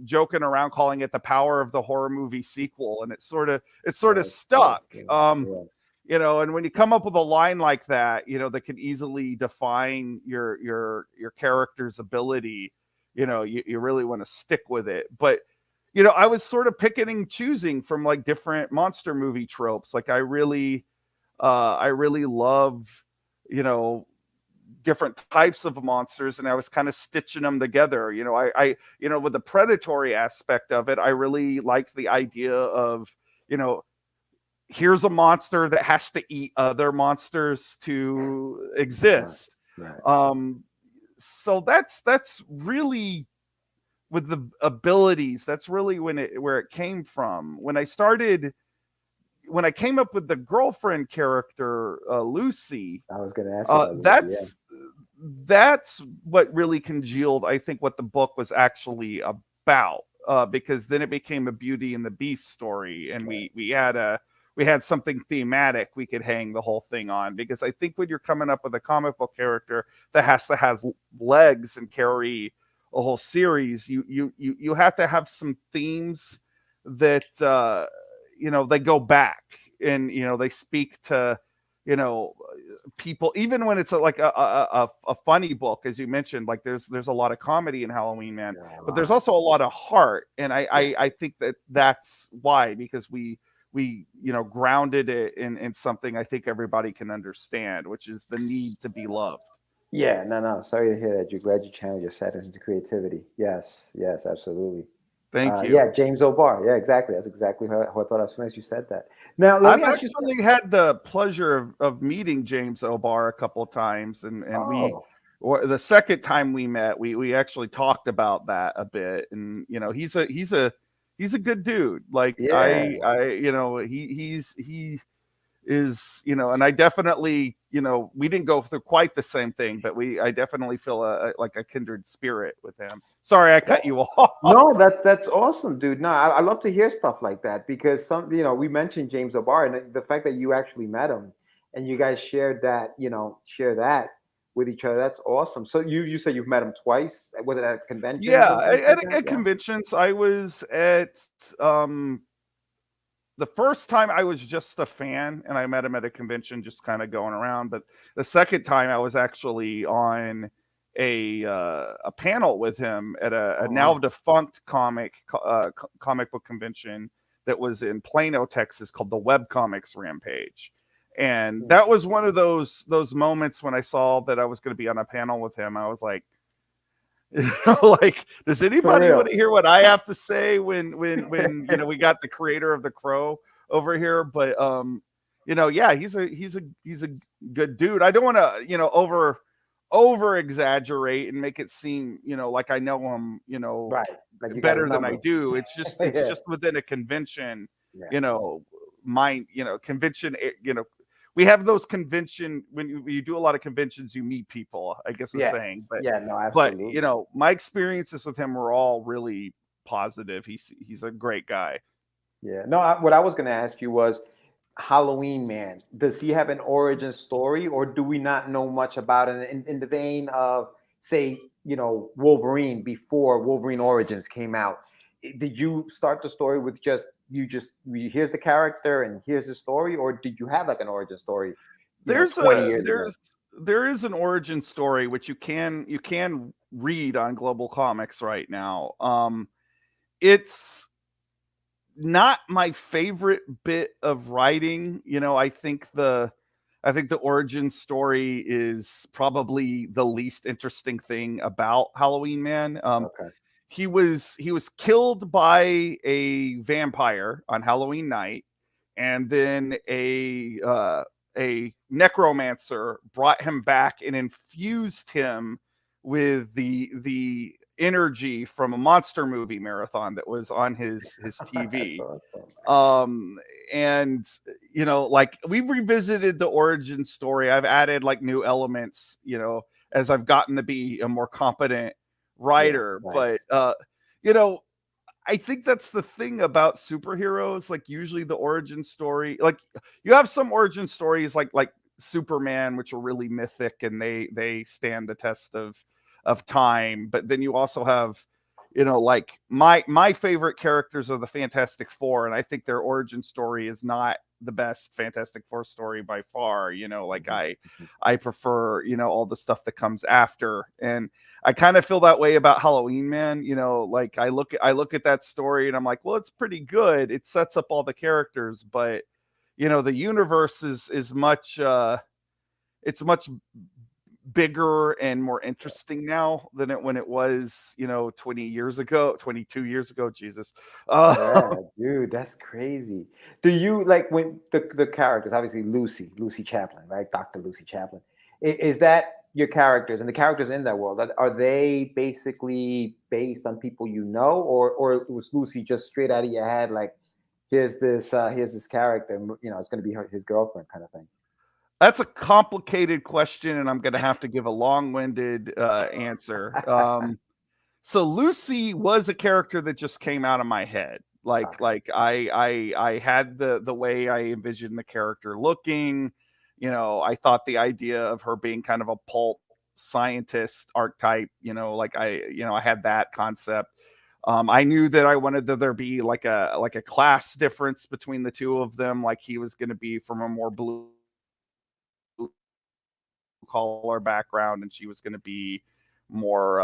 joking around calling it the Power of the Horror Movie sequel, and it sort of stuck. And when you come up with a line like that, that can easily define your character's ability, you really want to stick with it. But I was sort of picking and choosing from like different monster movie tropes. Like I really love, different types of monsters, and I was kind of stitching them together. I with the predatory aspect of it, I really liked the idea of, here's a monster that has to eat other monsters to exist. Right. So that's really, with the abilities, that's really where it came from. When I came up with the girlfriend character, Lucy, I was going to ask you about that's what really congealed, I think, what the book was actually about, because then it became a Beauty and the Beast story, and we had something thematic we could hang the whole thing on. Because I think when you're coming up with a comic book character that has to have legs and carry a whole series, you have to have some themes that they go back, and they speak to people, even when it's like a funny book, as you mentioned. Like there's a lot of comedy in Halloween Man, but there's also a lot of heart, and I think that's why, because we grounded it in something I think everybody can understand, which is the need to be loved. Yeah, no, sorry to hear that. You're glad you channeled your sadness into creativity. Yes, absolutely. Thank you. Yeah, James O'Barr. Yeah, exactly. That's exactly how I thought as soon as you said that. Now, let I've me ask you. actually had the pleasure of meeting James O'Barr a couple of times, and Oh, or the second time we met, we actually talked about that a bit, and he's a good dude. Like yeah. he is, and I definitely, we didn't go through quite the same thing, but I definitely feel like a kindred spirit with him. Sorry, I cut you off. No, that's awesome, dude. No, I love to hear stuff like that because we mentioned James O'Barr and the fact that you actually met him and you guys shared that, share that with each other. That's awesome. So you said you've met him twice. Was it at conventions Yeah, and things like that? at conventions. I was at the first time I was just a fan, and I met him at a convention, just kind of going around. But the second time I was actually on a panel with him at a now defunct comic book convention that was in Plano, Texas, called the Web Comics Rampage. And that was one of those moments when I saw that I was going to be on a panel with him. I was like, like, does anybody want to hear what I have to say when we got the creator of the Crow over here? But yeah, he's a good dude. I don't want to over exaggerate and make it seem like I know him right, like better than I do. It's just just within a convention, convention, we have those convention when you do a lot of conventions, you meet people, I guess I'm saying. But yeah, no, absolutely. But my experiences with him were all really positive. He's a great guy. Yeah. No, what I was going to ask you was Halloween Man. Does he have an origin story, or do we not know much about it in the vein of, say, Wolverine before Wolverine Origins came out? Did you start the story with here's the character and here's the story, or did you have like an origin story? There is an origin story which you can read on Global Comics right now. It's not my favorite bit of writing. I think the origin story is probably the least interesting thing about Halloween Man. Okay. He was killed by a vampire on Halloween night, and then a necromancer brought him back and infused him with the energy from a monster movie marathon that was on his TV. Awesome. And like, we've revisited the origin story. I've added like new elements, as I've gotten to be a more competent writer. Yeah, right. But I think that's the thing about superheroes. Like, usually the origin story, like, you have some origin stories like Superman, which are really mythic and they stand the test of time. But then you also have, like, my favorite characters are the Fantastic Four, and I think their origin story is not the best Fantastic Four story by far. Like, I prefer all the stuff that comes after, and I kind of feel that way about Halloween Man. Like, I look at that story and I'm like, well, it's pretty good. It sets up all the characters, but the universe is much it's much bigger and more interesting now than when it was 22 years ago. Jesus. Yeah, dude, that's crazy. Do you like when the characters, obviously Lucy Chaplin, right? Dr. Lucy Chaplin. Is that your characters and the characters in that world? Are they basically based on people or was Lucy just straight out of your head, like, here's this character, it's going to be his girlfriend kind of thing? That's a complicated question, and I'm going to have to give a long-winded answer. So Lucy was a character that just came out of my head. Like I had the way I envisioned the character looking. I thought the idea of her being kind of a pulp scientist archetype, like I had that concept. I knew that I wanted there be like a class difference between the two of them. Like, he was going to be from a more blue collar background, and she was going to be more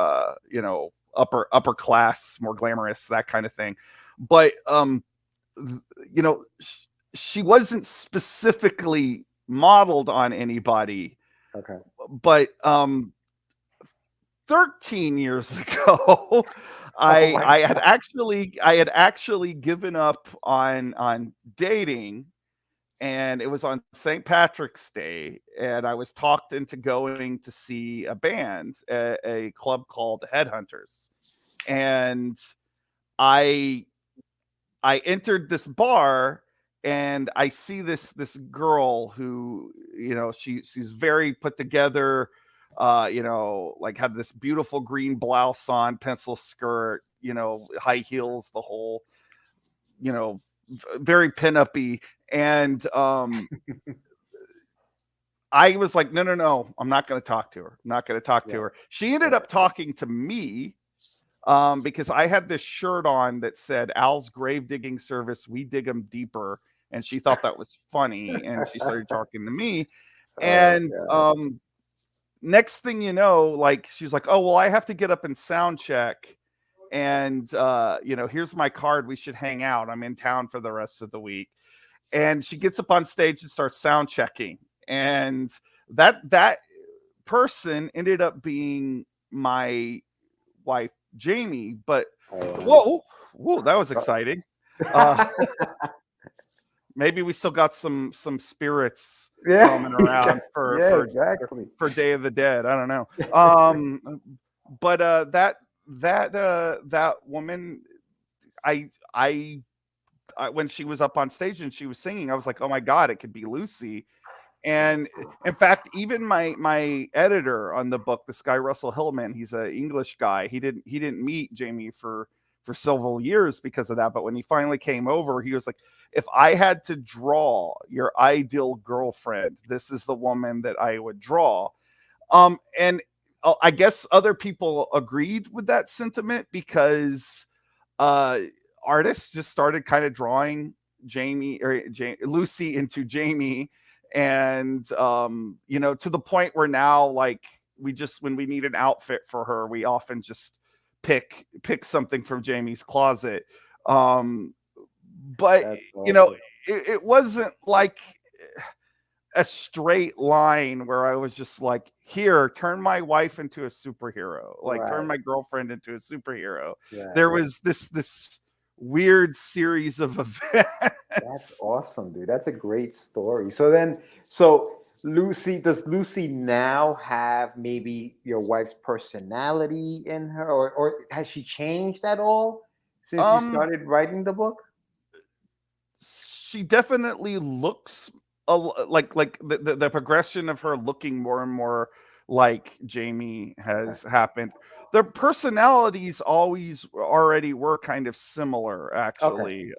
upper class, more glamorous, that kind of thing. But she wasn't specifically modeled on anybody. Okay. But 13 years ago, Oh my I had actually given up on dating, and it was on St. Patrick's Day, and I was talked into going to see a band, a club called Headhunters, and I I entered this bar and I see this girl who, she's very put together, like had this beautiful green blouse on, pencil skirt, high heels, the whole, very pin-uppy. And I was like, no, no, no, I'm not going to talk to her. I'm not going to talk to her. She ended up talking to me because I had this shirt on that said Al's grave digging service, we dig them deeper. And she thought that was funny. And she started talking to me. And next thing you know, like, she's like, oh, well, I have to get up and sound check. And, here's my card. We should hang out. I'm in town for the rest of the week. And she gets up on stage and starts sound checking. And that person ended up being my wife, Jamie. But whoa, that was exciting. Maybe we still got some spirits roaming around for Day of the Dead. I don't know. But that woman, I when she was up on stage and she was singing, I was like, oh my God, it could be Lucy. And in fact, even my editor on the book, this guy Russell Hillman, he's an English guy. He didn't meet Jamie for several years because of that. But when he finally came over, he was like, if I had to draw your ideal girlfriend, this is the woman that I would draw. And I guess other people agreed with that sentiment because artists just started kind of drawing Lucy into Jamie. And to the point where now, like, when we need an outfit for her, we often just pick something from Jamie's closet. But awesome. It wasn't like a straight line where I was just like, here, turn my wife into a superhero, like turn my girlfriend into a superhero. There was this weird series of events. That's awesome, dude. That's a great story. So does Lucy now have maybe your wife's personality in her, or has she changed at all since you started writing the book? She definitely looks like the progression of her looking more and more like Jamie has happened. Their personalities already were kind of similar, actually.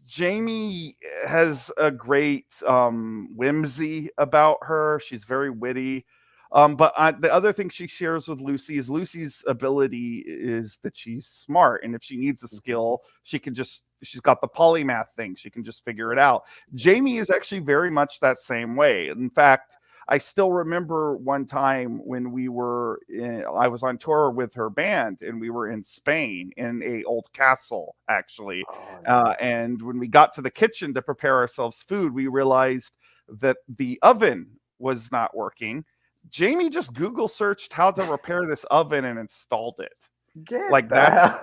Jamie has a great whimsy about her. She's very witty. But the other thing she shares with Lucy is Lucy's ability is that she's smart. And if she needs a skill, she's got the polymath thing. She can just figure it out. Jamie is actually very much that same way. In fact, I still remember one time when I was on tour with her band and we were in Spain in a old castle, actually. And when we got to the kitchen to prepare ourselves food, we realized that the oven was not working. Jamie just Google searched how to repair this oven and installed it. That's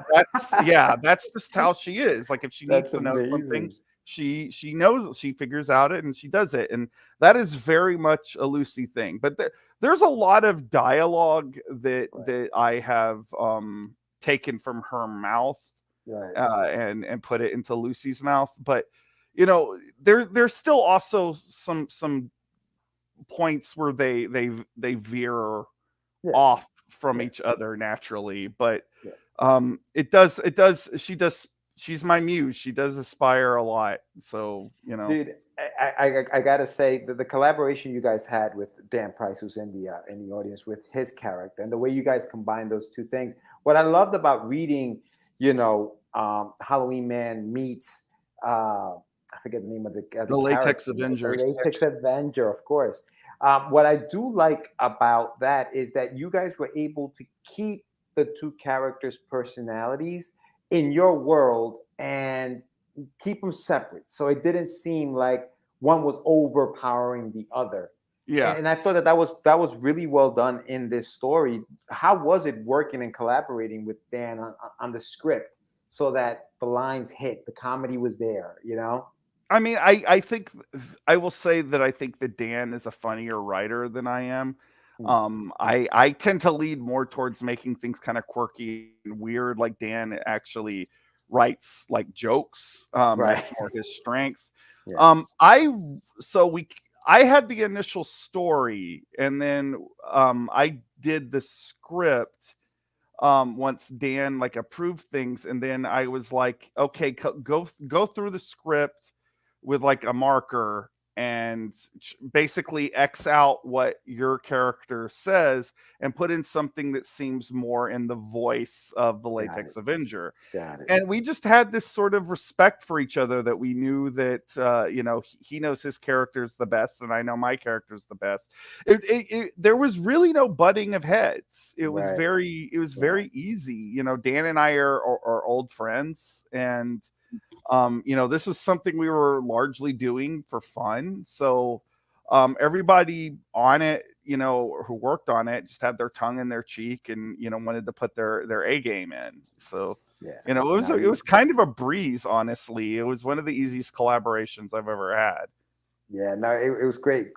just how she is. Like, if she needs to know something, she knows, she figures out it and she does it. And that is very much a Lucy thing. But there's a lot of dialogue that I have taken from her mouth and put it into Lucy's mouth. But there's still also some points where they veer off from each other naturally. But she's my muse. She does aspire a lot. So, dude, I gotta say that the collaboration you guys had with Dan Price, who's in the audience, with his character, and the way you guys combine those two things. What I loved about reading, Halloween Man meets I forget the name of the Latex Avenger. The Latex Avenger, of course. What I do like about that is that you guys were able to keep the two characters' personalities in your world and keep them separate. So it didn't seem like one was overpowering the other. Yeah. And I thought that was really well done in this story. How was it working and collaborating with Dan on the script so that the lines hit, the comedy was there, you know? I mean, I think I will say that I think that Dan is a funnier writer than I am. I tend to lead more towards making things kind of quirky and weird. Like Dan actually writes like jokes. Right. That's more his strength. Yeah. I had the initial story, and then I did the script once Dan like approved things, and then I was like, okay, go through the script with like a marker and basically X out what your character says and put in something that seems more in the voice of the Latex Avenger. Got it. And we just had this sort of respect for each other, that we knew that you know, he knows his character's the best and I know my character's the best. There was really no butting of heads. It was very easy. You know, Dan and I are old friends, and you know, this was something we were largely doing for fun. So everybody on it, you know, who worked on it just had their tongue in their cheek and, you know, wanted to put their A game in. So, you know, it was kind of a breeze, honestly. It was one of the easiest collaborations I've ever had. Yeah, no, it was great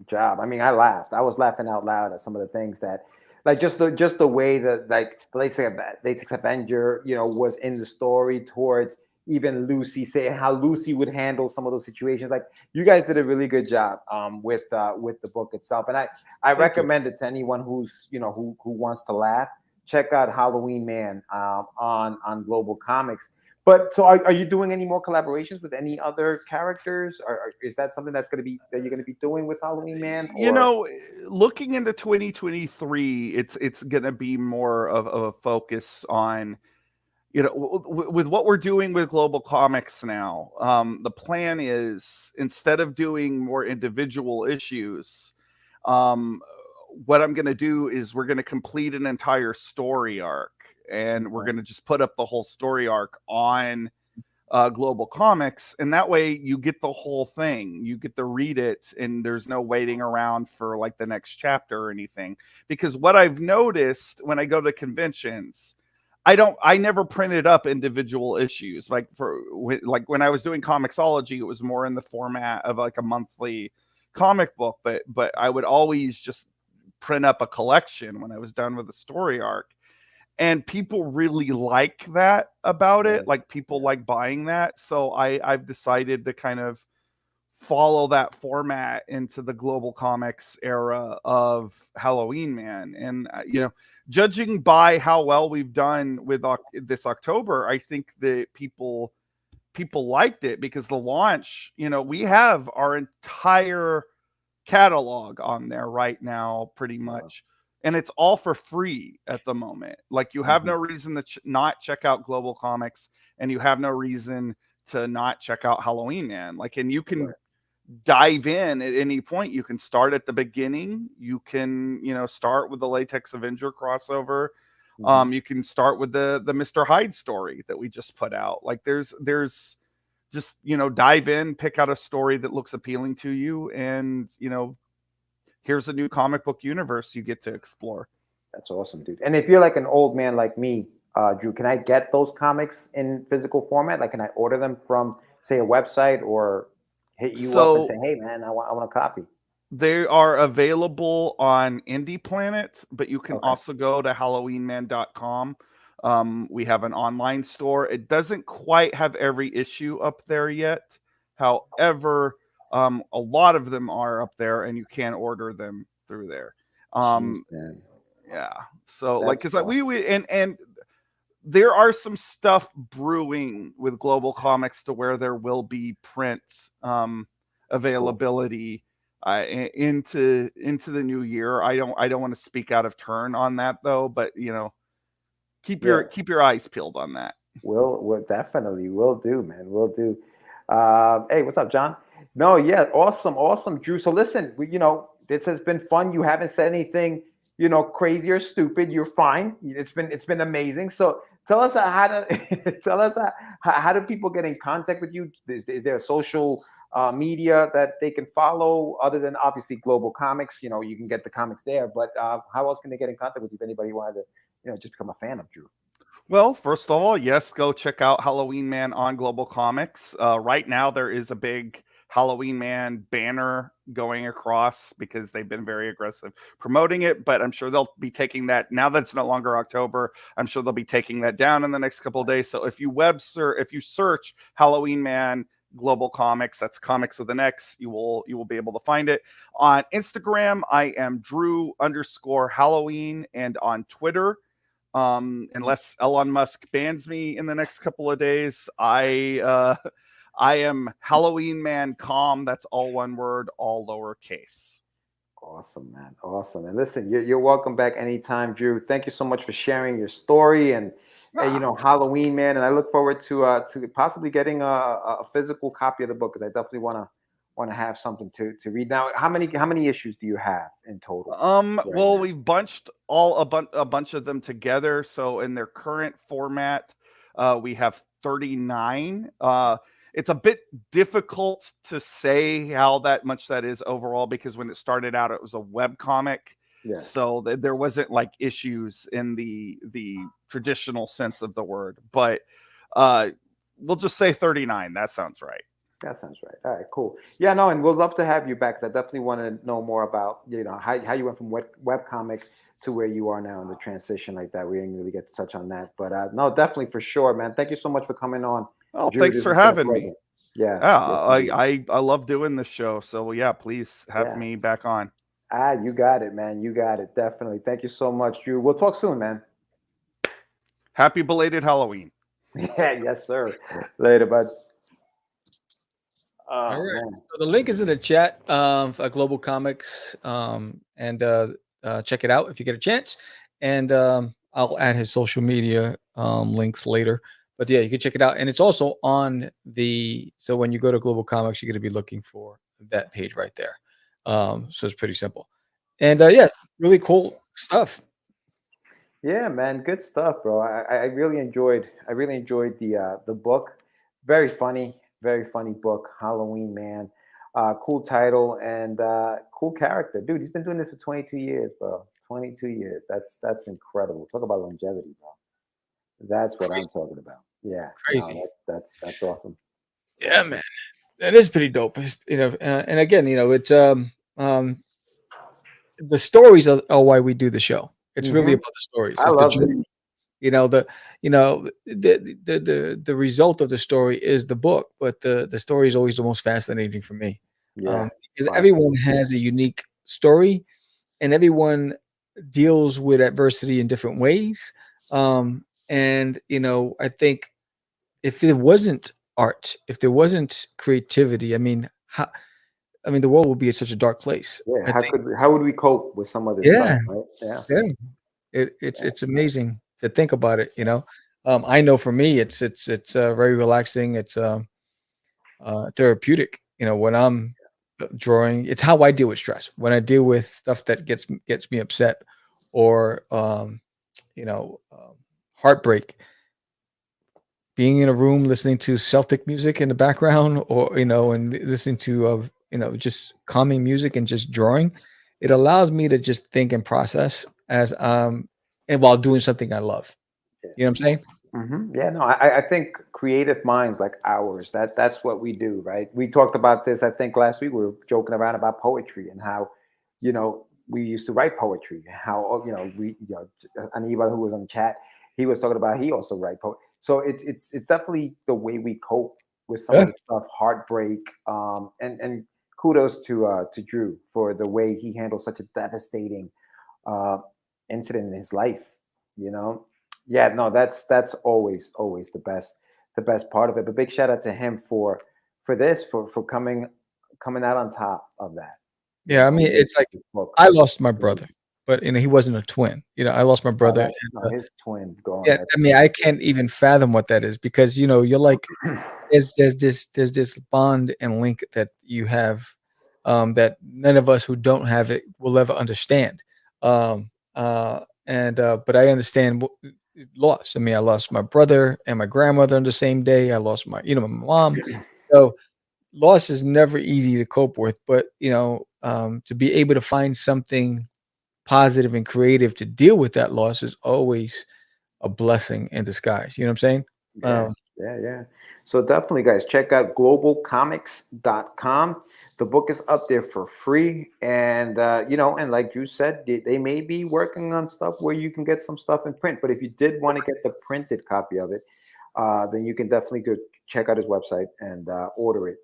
job. I mean, I laughed. I was laughing out loud at some of the things that, like, just the way that, like, the Latex Avenger, you know, was in the story towards even Lucy, saying how Lucy would handle some of those situations. Like, you guys did a really good job with the book itself, and I recommend it to anyone who's, you know, who wants to laugh. Check out Halloween Man on Global Comics. But so, are you doing any more collaborations with any other characters, or is that something that you're going to be doing with Halloween Man? Or? You know, looking into 2023, it's going to be more of a focus on, you know, with what we're doing with Global Comics now. The plan is, instead of doing more individual issues, what I'm going to do is we're going to complete an entire story arc, and we're going to just put up the whole story arc on Global Comics, and that way you get the whole thing. You get to read it, and there's no waiting around for like the next chapter or anything. Because what I've noticed when I go to conventions, I never printed up individual issues. Like when I was doing Comixology, it was more in the format of like a monthly comic book, but I would always just print up a collection when I was done with the story arc. And people really like that about it. Like, people like buying that. So I've decided to kind of follow that format into the Global Comics era of Halloween Man. And, you know, judging by how well we've done with this October, I think that people liked it, because the launch, you know, we have our entire catalog on there right now, pretty much. And it's all for free at the moment. Like, you have no reason to not check out Global Comics, and you have no reason to not check out Halloween Man. Like, and you can dive in at any point. You can start at the beginning. You can, you know, start with the Latex Avenger crossover. You can start with the Mr. Hyde story that we just put out. Like, there's just, you know, dive in, pick out a story that looks appealing to you, and, you know, here's a new comic book universe you get to explore. That's awesome, dude. And if you're like an old man like me, Drew, can I get those comics in physical format? Like, can I order them from, say, a website, or hit you up and say, hey, man, I want a copy? They are available on Indie Planet, but you can also go to HalloweenMan.com. We have an online store. It doesn't quite have every issue up there yet. However, a lot of them are up there, and you can order them through there. Yeah. So, like, because we and there are some stuff brewing with Global Comics to where there will be print availability into the new year. I don't want to speak out of turn on that, though, but, you know, keep your eyes peeled on that. We'll definitely will do, man. We'll do. Hey, what's up, John? No, yeah, awesome, Drew. So listen, you know, this has been fun. You haven't said anything, you know, crazy or stupid. You're fine. It's been amazing. So Tell us how to tell us how do people get in contact with you? Is there a social media that they can follow other than obviously Global Comics? You know, you can get the comics there, but how else can they get in contact with you if anybody wanted to, just become a fan of Drew? Well, first of all, yes, go check out Halloween Man on Global Comics. Right now, there is a big Halloween Man banner going across because they've been very aggressive promoting it. But I'm sure they'll be taking that now that it's no longer October. I'm sure they'll be taking that down in the next couple of days. So if you search Halloween Man Global Comics, that's comics with an X, you will be able to find it. On Instagram, I am Drew_Halloween, and on Twitter, unless Elon Musk bans me in the next couple of days, I am Halloween Man Com. That's all one word, all lowercase. Awesome, man. Awesome. And listen, you're welcome back anytime, Drew. Thank you so much for sharing your story and Halloween Man. And I look forward to possibly getting a physical copy of the book, because I definitely want to have something to read. Now, how many issues do you have in total? Well, we bunched a bunch of them together. So in their current format, we have 39. It's a bit difficult to say how much that is overall, because when it started out, it was a web comic. Yeah. So there wasn't like issues in the traditional sense of the word, but we'll just say 39. That sounds right. That sounds right. All right, cool. Yeah, no, and we'll love to have you back, because I definitely want to know more about, how you went from web comic to where you are now in the transition like that. We didn't really get to touch on that, but no, definitely for sure, man. Thank you so much for coming on. Oh, Drew, thanks for having me. Yeah. I love doing this show. So yeah, please have me back on. You got it, man. You got it. Definitely. Thank you so much, Drew. We'll talk soon, man. Happy belated Halloween. Yeah, yes, sir. Later, bud. All right. So the link is in the chat for Global Comics, and check it out if you get a chance. And I'll add his social media links later. But yeah, you can check it out, and it's also on so when you go to Global Comics, you're going to be looking for that page right there. So it's pretty simple, and yeah, really cool stuff. Yeah, man, good stuff, bro. I really enjoyed the book. Very funny book, Halloween Man. Cool title and cool character, dude. He's been doing this for 22 years, bro. 22 years. That's incredible. Talk about longevity, bro. That's what I'm talking about. Yeah, crazy. No, that's awesome. Yeah, awesome. Man, that is pretty dope. And again, it's the stories are why we do the show. It's really about the stories. I love it. The result of the story is the book, but the story is always the most fascinating for me. Yeah, because everyone has a unique story, and everyone deals with adversity in different ways. And I think if there wasn't art, if there wasn't creativity, the world would be in such a dark place. Yeah, how would we cope with some of this stuff, right? Yeah. It's amazing to think about it. I know for me, it's very relaxing. It's therapeutic. When I'm drawing, it's how I deal with stress. When I deal with stuff that gets me upset, or heartbreak, being in a room listening to Celtic music in the background, or and listening to just calming music and just drawing, it allows me to just think and process as and while doing something I love. You know what I'm saying? Mm-hmm. Yeah, no, I think creative minds like ours, that's what we do, right? We talked about this, I think last week. We were joking around about poetry and how, we used to write poetry. How Anibal, who was on the chat, he was talking about he also write poetry. So it's definitely the way we cope with some of the stuff, heartbreak, and kudos to Drew for the way he handled such a devastating incident in his life. Yeah, no, that's always the best part of it. But big shout out to him for coming out on top of that. Yeah, it's like I lost my brother, but he wasn't a twin. I lost my brother. His twin. Yeah, I can't even fathom what that is, because you're like there's this bond and link that you have that none of us who don't have it will ever understand. But I understand loss. I mean, I lost my brother and my grandmother on the same day. I lost my mom. So loss is never easy to cope with, but to be able to find something positive and creative to deal with that loss is always a blessing in disguise. You know what I'm saying? Yeah, yeah. So definitely, guys, check out globalcomics.com. The book is up there for free. And, and like you said, they may be working on stuff where you can get some stuff in print. But if you did want to get the printed copy of it, then you can definitely go check out his website and order it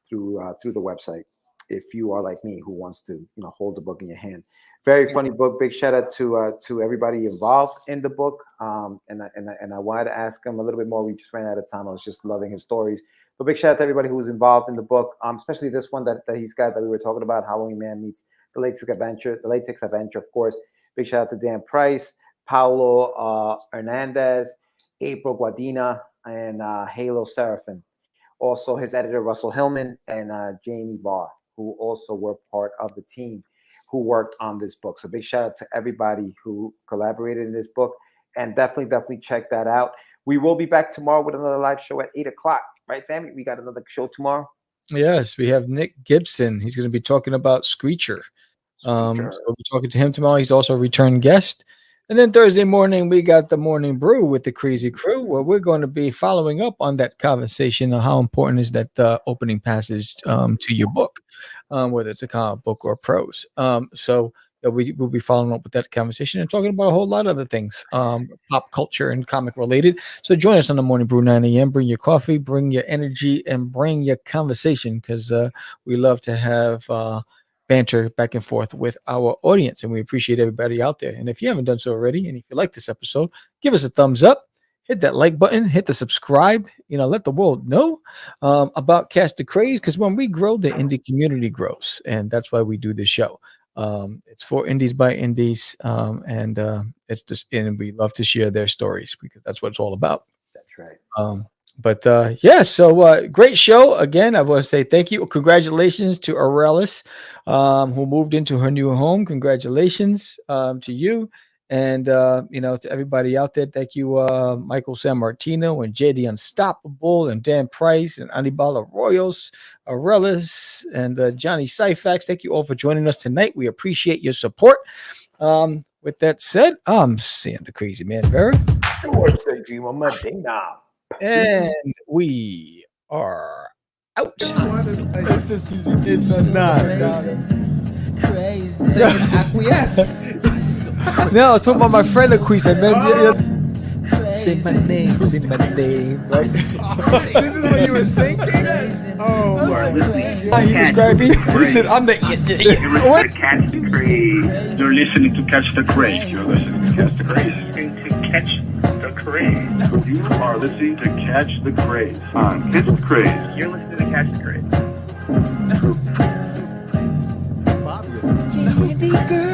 through the website. If you are like me, who wants to, hold the book in your hand. Very funny book. Big shout out to everybody involved in the book. And I wanted to ask him a little bit more. We just ran out of time. I was just loving his stories. But big shout out to everybody who was involved in the book, especially this one that he's got that we were talking about, Halloween Man Meets the Latex Adventure, of course. Big shout out to Dan Price, Paulo Hernandez, April Guadina, and Halo Seraphin. Also his editor, Russell Hillman, and Jamie Barr, who also were part of the team who worked on this book. So big shout out to everybody who collaborated in this book, and definitely check that out. We will be back tomorrow with another live show at 8:00. Right, Sammy? We got another show tomorrow. Yes, we have Nick Gibson. He's going to be talking about Screecher. So we'll be talking to him tomorrow. He's also a return guest. And then Thursday morning, we got the Morning Brew with the Crazy Crew, where we're going to be following up on that conversation of how important is that opening passage to your book, whether it's a comic book or prose. So we'll be following up with that conversation and talking about a whole lot of other things, pop culture and comic related. So join us on the Morning Brew, 9 a.m. Bring your coffee, bring your energy, and bring your conversation, because we love to have banter back and forth with our audience, and we appreciate everybody out there. And if you haven't done so already, and if you like this episode, give us a thumbs up, hit that like button, hit the subscribe, let the world know about Catch the Craze, because when we grow, the indie community grows, and that's why we do this show. It's for indies by indies, and it's just, and we love to share their stories, because that's what it's all about. That's right. So great show. Again, I want to say thank you. Congratulations to Aurelis, who moved into her new home. Congratulations to you. And, to everybody out there, thank you, Michael Sammartino and JD Unstoppable and Dan Price and Anibal Arroyos, Aurelis, and Johnny Syfax. Thank you all for joining us tonight. We appreciate your support. With that said, I'm Sam the Crazy Man Vera. And we are out. It's just easy. It's not. Crazy. Acquiesce. No, I was talking about my friend Acquiesce. I met him. Say my name. Right? This is what you were thinking? Oh, how you describe me? He said, I'm the what? Catch the Craze. You're listening to Catch the Craze. You're listening to Catch the Craze. Catch the Craze. You are listening to Catch the Craze. Catch the Craze. You're listening to Catch the Craze.